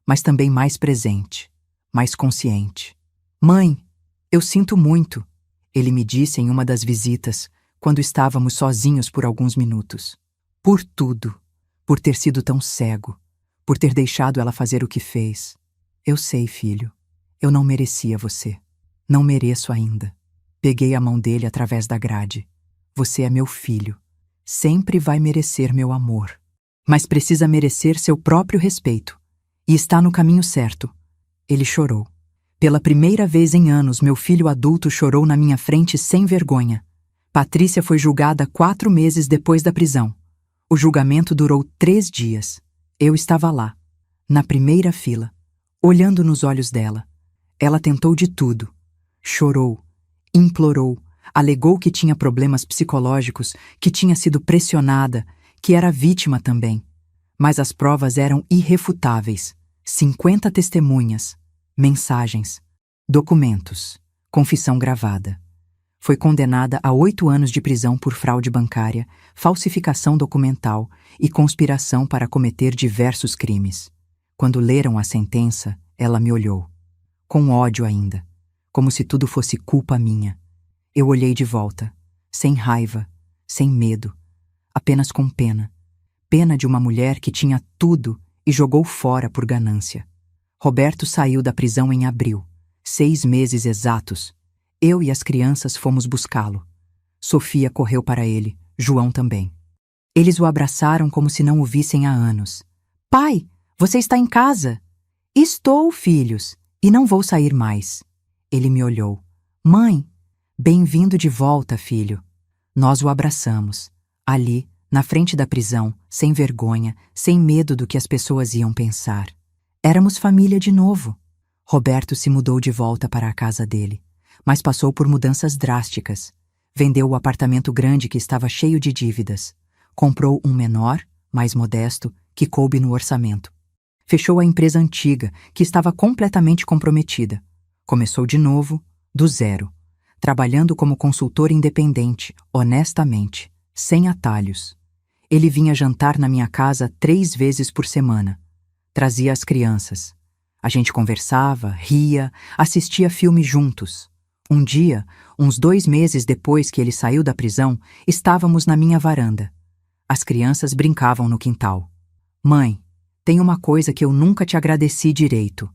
mas também mais presente, mais consciente. Mãe, eu sinto muito, ele me disse em uma das visitas, quando estávamos sozinhos por alguns minutos. Por tudo, por ter sido tão cego, por ter deixado ela fazer o que fez. Eu sei, filho, eu não merecia você. Não mereço ainda. Peguei a mão dele através da grade. Você é meu filho. Sempre vai merecer meu amor. Mas precisa merecer seu próprio respeito. E está no caminho certo. Ele chorou. Pela primeira vez em anos, meu filho adulto chorou na minha frente sem vergonha. Patrícia foi julgada 4 meses depois da prisão. O julgamento durou 3 dias. Eu estava lá, na primeira fila, olhando nos olhos dela. Ela tentou de tudo. Chorou, implorou, alegou que tinha problemas psicológicos, que tinha sido pressionada, que era vítima também. Mas as provas eram irrefutáveis. 50 testemunhas, mensagens, documentos, confissão gravada. Foi condenada a 8 anos de prisão por fraude bancária, falsificação documental e conspiração para cometer diversos crimes. Quando leram a sentença, ela me olhou. Com ódio ainda, como se tudo fosse culpa minha. Eu olhei de volta, sem raiva, sem medo, apenas com pena. Pena de uma mulher que tinha tudo e jogou fora por ganância. Roberto saiu da prisão em abril, 6 meses exatos. Eu e as crianças fomos buscá-lo. Sofia correu para ele, João também. Eles o abraçaram como se não o vissem há anos. Pai, você está em casa? Estou, filhos, e não vou sair mais. Ele me olhou. Mãe, bem-vindo de volta, filho. Nós o abraçamos, ali, na frente da prisão, sem vergonha, sem medo do que as pessoas iam pensar. Éramos família de novo. Roberto se mudou de volta para a casa dele, mas passou por mudanças drásticas. Vendeu o apartamento grande que estava cheio de dívidas. Comprou um menor, mais modesto, que coube no orçamento. Fechou a empresa antiga, que estava completamente comprometida. Começou de novo, do zero, trabalhando como consultor independente, honestamente, sem atalhos. Ele vinha jantar na minha casa 3 vezes por semana. Trazia as crianças. A gente conversava, ria, assistia filme juntos. Um dia, uns 2 meses depois que ele saiu da prisão, estávamos na minha varanda. As crianças brincavam no quintal. Mãe, tem uma coisa que eu nunca te agradeci direito.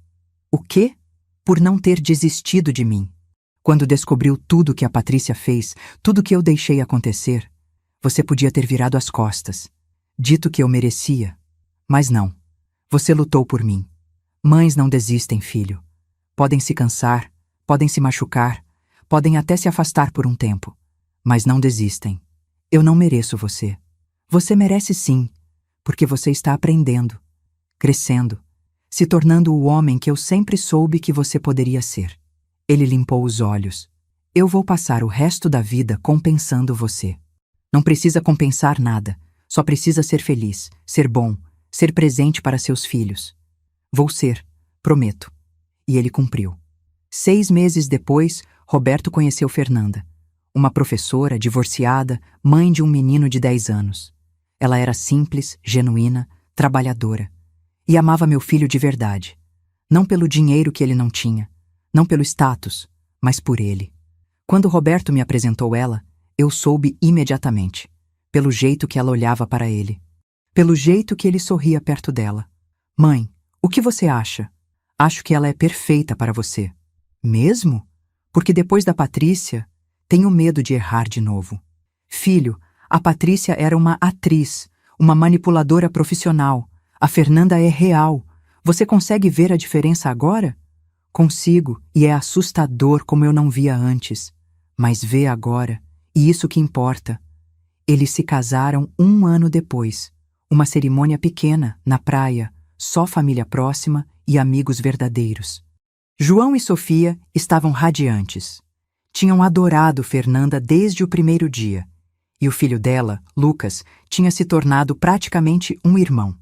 O quê? Por não ter desistido de mim. Quando descobriu tudo que a Patrícia fez, tudo que eu deixei acontecer, você podia ter virado as costas, dito que eu merecia. Mas não. Você lutou por mim. Mães não desistem, filho. Podem se cansar, podem se machucar, podem até se afastar por um tempo, mas não desistem. Eu não mereço você. Você merece sim, porque você está aprendendo, crescendo, se tornando o homem que eu sempre soube que você poderia ser. Ele limpou os olhos. Eu vou passar o resto da vida compensando você. Não precisa compensar nada, só precisa ser feliz, ser bom, ser presente para seus filhos. Vou ser, prometo. E ele cumpriu. 6 meses depois, Roberto conheceu Fernanda, uma professora divorciada, mãe de um menino de 10 anos. Ela era simples, genuína, trabalhadora. E amava meu filho de verdade. Não pelo dinheiro que ele não tinha, não pelo status, mas por ele. Quando Roberto me apresentou ela, eu soube imediatamente, pelo jeito que ela olhava para ele, pelo jeito que ele sorria perto dela. Mãe, o que você acha? Acho que ela é perfeita para você. Mesmo? Porque depois da Patrícia, tenho medo de errar de novo. Filho, a Patrícia era uma atriz, uma manipuladora profissional. A Fernanda é real. Você consegue ver a diferença agora? Consigo, e é assustador como eu não via antes. Mas vê agora, e isso que importa. Eles se casaram 1 ano depois. Uma cerimônia pequena, na praia, só família próxima e amigos verdadeiros. João e Sofia estavam radiantes. Tinham adorado Fernanda desde o primeiro dia. E o filho dela, Lucas, tinha se tornado praticamente um irmão.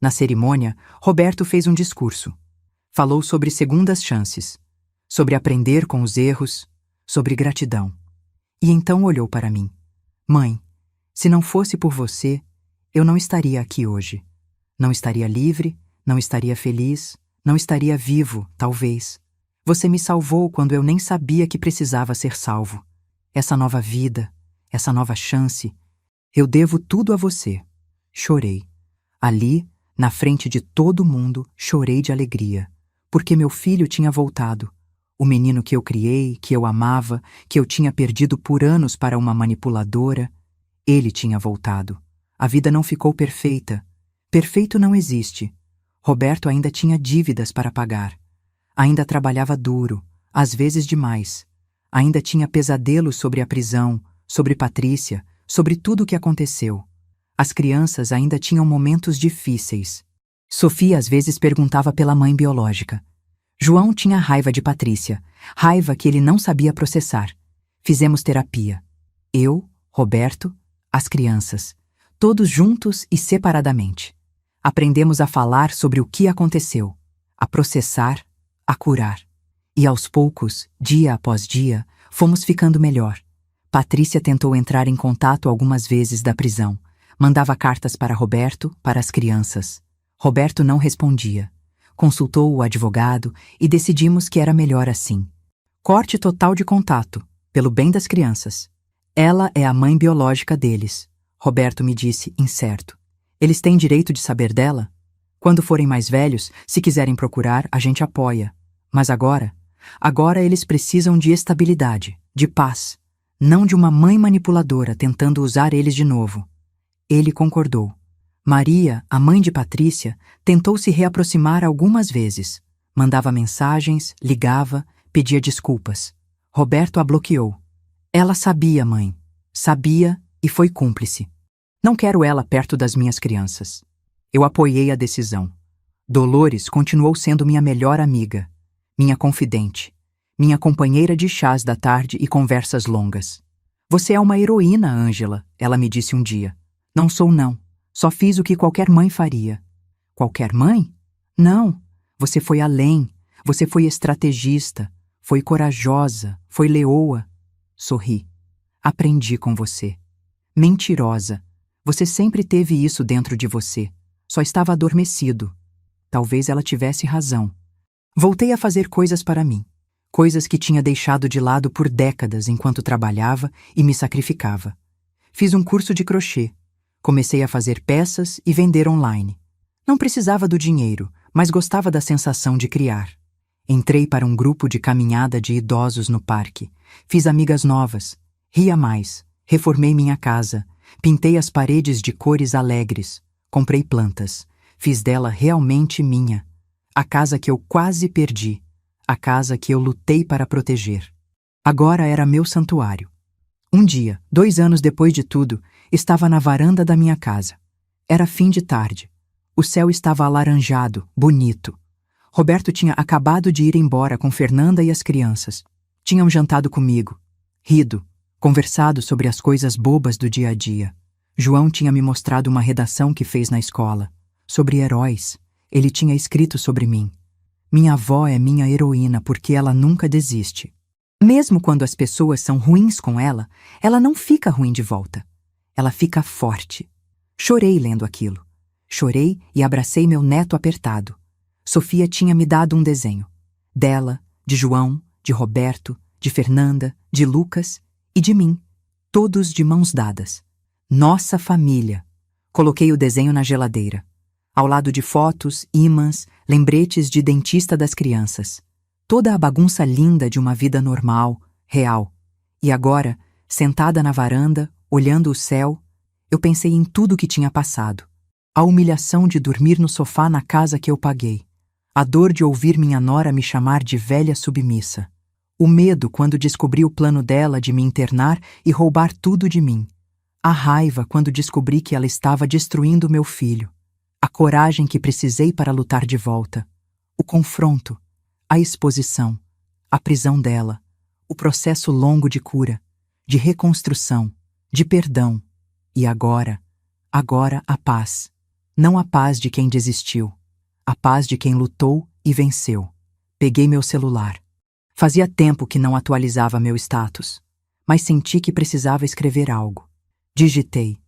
Na cerimônia, Roberto fez um discurso. Falou sobre segundas chances, sobre aprender com os erros, sobre gratidão. E então olhou para mim. Mãe, se não fosse por você, eu não estaria aqui hoje. Não estaria livre, não estaria feliz, não estaria vivo, talvez. Você me salvou quando eu nem sabia que precisava ser salvo. Essa nova vida, essa nova chance, eu devo tudo a você. Chorei. Ali, na frente de todo mundo, chorei de alegria, porque meu filho tinha voltado. O menino que eu criei, que eu amava, que eu tinha perdido por anos para uma manipuladora, ele tinha voltado. A vida não ficou perfeita. Perfeito não existe. Roberto ainda tinha dívidas para pagar. Ainda trabalhava duro, às vezes demais. Ainda tinha pesadelos sobre a prisão, sobre Patrícia, sobre tudo o que aconteceu. As crianças ainda tinham momentos difíceis. Sofia às vezes perguntava pela mãe biológica. João tinha raiva de Patrícia, raiva que ele não sabia processar. Fizemos terapia. Eu, Roberto, as crianças, todos juntos e separadamente. Aprendemos a falar sobre o que aconteceu, a processar, a curar. E aos poucos, dia após dia, fomos ficando melhor. Patrícia tentou entrar em contato algumas vezes da prisão. Mandava cartas para Roberto, para as crianças. Roberto não respondia. Consultou o advogado e decidimos que era melhor assim. Corte total de contato, pelo bem das crianças. Ela é a mãe biológica deles, Roberto me disse, incerto. Eles têm direito de saber dela? Quando forem mais velhos, se quiserem procurar, a gente apoia. Mas agora eles precisam de estabilidade, de paz, não de uma mãe manipuladora tentando usar eles de novo. Ele concordou. Maria, a mãe de Patrícia, tentou se reaproximar algumas vezes. Mandava mensagens, ligava, pedia desculpas. Roberto a bloqueou. Ela sabia, mãe. Sabia e foi cúmplice. Não quero ela perto das minhas crianças. Eu apoiei a decisão. Dolores continuou sendo minha melhor amiga, minha confidente, minha companheira de chás da tarde e conversas longas. Você é uma heroína, Ângela, ela me disse um dia. Não sou não. Só fiz o que qualquer mãe faria. Qualquer mãe? Não. Você foi além. Você foi estrategista. Foi corajosa. Foi leoa. Sorri. Aprendi com você. Mentirosa. Você sempre teve isso dentro de você. Só estava adormecido. Talvez ela tivesse razão. Voltei a fazer coisas para mim. Coisas que tinha deixado de lado por décadas enquanto trabalhava e me sacrificava. Fiz um curso de crochê. Comecei a fazer peças e vender online. Não precisava do dinheiro, mas gostava da sensação de criar. Entrei para um grupo de caminhada de idosos no parque. Fiz amigas novas. Ria mais. Reformei minha casa. Pintei as paredes de cores alegres. Comprei plantas. Fiz dela realmente minha. A casa que eu quase perdi. A casa que eu lutei para proteger. Agora era meu santuário. Um dia, 2 anos depois de tudo, estava na varanda da minha casa. Era fim de tarde. O céu estava alaranjado, bonito. Roberto tinha acabado de ir embora com Fernanda e as crianças. Tinham jantado comigo, rido, conversado sobre as coisas bobas do dia a dia. João tinha me mostrado uma redação que fez na escola, sobre heróis. Ele tinha escrito sobre mim: minha avó é minha heroína porque ela nunca desiste. Mesmo quando as pessoas são ruins com ela, ela não fica ruim de volta. Ela fica forte. Chorei lendo aquilo. Chorei e abracei meu neto apertado. Sofia tinha me dado um desenho. Dela, de João, de Roberto, de Fernanda, de Lucas e de mim. Todos de mãos dadas. Nossa família. Coloquei o desenho na geladeira. Ao lado de fotos, ímãs, lembretes de dentista das crianças. Toda a bagunça linda de uma vida normal, real. E agora, sentada na varanda, olhando o céu, eu pensei em tudo que tinha passado. A humilhação de dormir no sofá na casa que eu paguei. A dor de ouvir minha nora me chamar de velha submissa. O medo quando descobri o plano dela de me internar e roubar tudo de mim. A raiva quando descobri que ela estava destruindo meu filho. A coragem que precisei para lutar de volta. O confronto. A exposição, a prisão dela, o processo longo de cura, de reconstrução, de perdão. E agora a paz. Não a paz de quem desistiu, a paz de quem lutou e venceu. Peguei meu celular. Fazia tempo que não atualizava meu status, mas senti que precisava escrever algo. Digitei.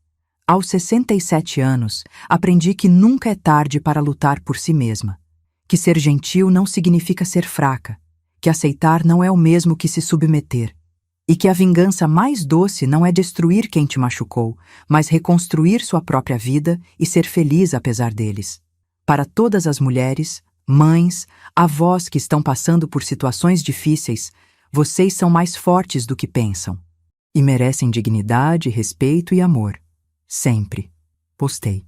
Aos 67 anos, aprendi que nunca é tarde para lutar por si mesma. Que ser gentil não significa ser fraca, que aceitar não é o mesmo que se submeter, e que a vingança mais doce não é destruir quem te machucou, mas reconstruir sua própria vida e ser feliz apesar deles. Para todas as mulheres, mães, avós que estão passando por situações difíceis, vocês são mais fortes do que pensam. E merecem dignidade, respeito e amor. Sempre. Postei.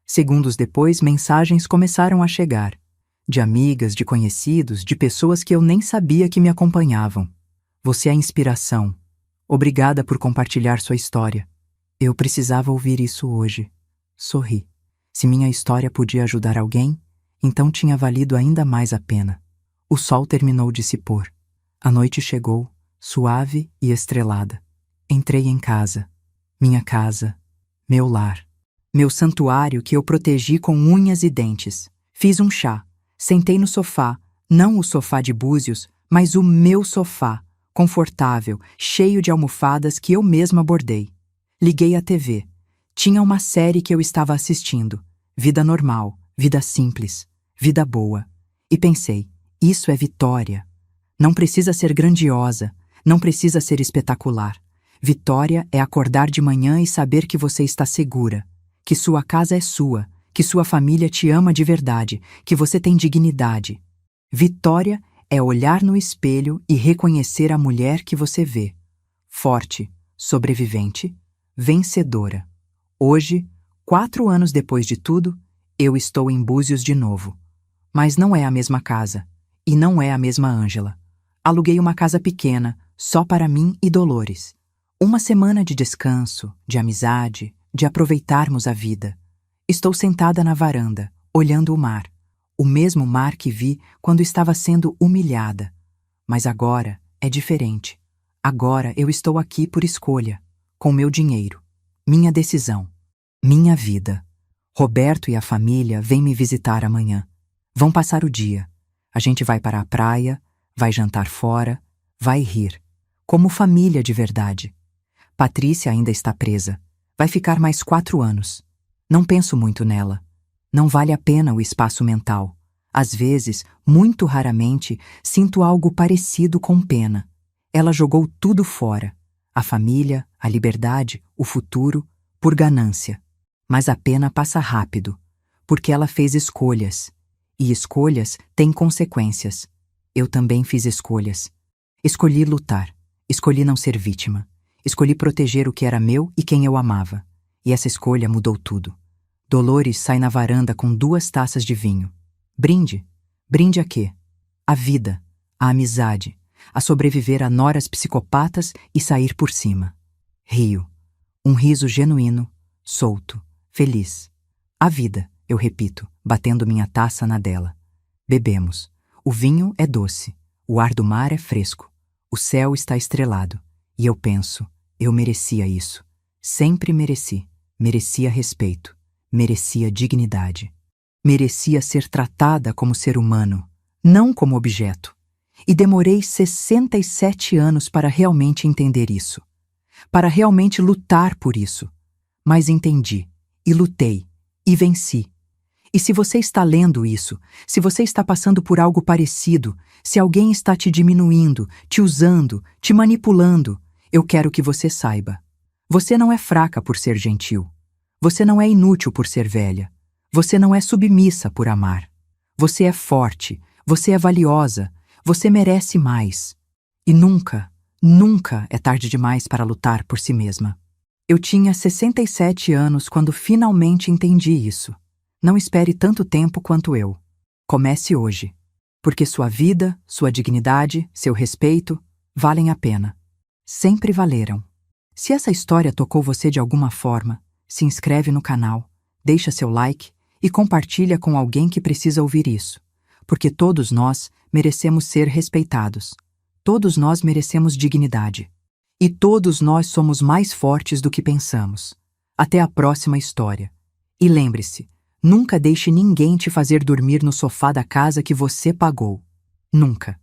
Segundos depois, mensagens começaram a chegar. De amigas, de conhecidos, de pessoas que eu nem sabia que me acompanhavam. Você é a inspiração. Obrigada por compartilhar sua história. Eu precisava ouvir isso hoje. Sorri. Se minha história podia ajudar alguém, então tinha valido ainda mais a pena. O sol terminou de se pôr. A noite chegou, suave e estrelada. Entrei em casa. Minha casa. Meu lar. Meu santuário que eu protegi com unhas e dentes. Fiz um chá. Sentei no sofá, não o sofá de búzios, mas o meu sofá, confortável, cheio de almofadas que eu mesma bordei. Liguei a TV. Tinha uma série que eu estava assistindo. Vida normal, vida simples, vida boa. E pensei, isso é vitória. Não precisa ser grandiosa, não precisa ser espetacular. Vitória é acordar de manhã e saber que você está segura, que sua casa é sua, que sua família te ama de verdade, que você tem dignidade. Vitória é olhar no espelho e reconhecer a mulher que você vê. Forte, sobrevivente, vencedora. Hoje, 4 anos depois de tudo, eu estou em Búzios de novo. Mas não é a mesma casa. E não é a mesma Ângela. Aluguei uma casa pequena, só para mim e Dolores. Uma semana de descanso, de amizade, de aproveitarmos a vida. Estou sentada na varanda, olhando o mar. O mesmo mar que vi quando estava sendo humilhada. Mas agora é diferente. Agora eu estou aqui por escolha, com meu dinheiro, minha decisão, minha vida. Roberto e a família vêm me visitar amanhã. Vão passar o dia. A gente vai para a praia, vai jantar fora, vai rir. Como família de verdade. Patrícia ainda está presa. Vai ficar mais 4 anos. Não penso muito nela. Não vale a pena o espaço mental. Às vezes, muito raramente, sinto algo parecido com pena. Ela jogou tudo fora. A família, a liberdade, o futuro, por ganância. Mas a pena passa rápido, porque ela fez escolhas. E escolhas têm consequências. Eu também fiz escolhas. Escolhi lutar. Escolhi não ser vítima. Escolhi proteger o que era meu e quem eu amava. E essa escolha mudou tudo. Dolores sai na varanda com 2 taças de vinho. Brinde. Brinde a quê? A vida, a amizade, a sobreviver a noras psicopatas e sair por cima. Rio. Um riso genuíno, solto, feliz. A vida, eu repito, batendo minha taça na dela. Bebemos. O vinho é doce. O ar do mar é fresco. O céu está estrelado. E eu penso, eu merecia isso. Sempre mereci. Merecia respeito. Merecia dignidade. Merecia ser tratada como ser humano, não como objeto. E demorei 67 anos para realmente entender isso. Para realmente lutar por isso. Mas entendi, e lutei, e venci. E se você está lendo isso, se você está passando por algo parecido, se alguém está te diminuindo, te usando, te manipulando, eu quero que você saiba. Você não é fraca por ser gentil. Você não é inútil por ser velha. Você não é submissa por amar. Você é forte, você é valiosa, você merece mais. E nunca, nunca é tarde demais para lutar por si mesma. Eu tinha 67 anos quando finalmente entendi isso. Não espere tanto tempo quanto eu. Comece hoje. Porque sua vida, sua dignidade, seu respeito, valem a pena. Sempre valeram. Se essa história tocou você de alguma forma, se inscreve no canal, deixa seu like e compartilha com alguém que precisa ouvir isso. Porque todos nós merecemos ser respeitados. Todos nós merecemos dignidade. E todos nós somos mais fortes do que pensamos. Até a próxima história. E lembre-se, nunca deixe ninguém te fazer dormir no sofá da casa que você pagou. Nunca.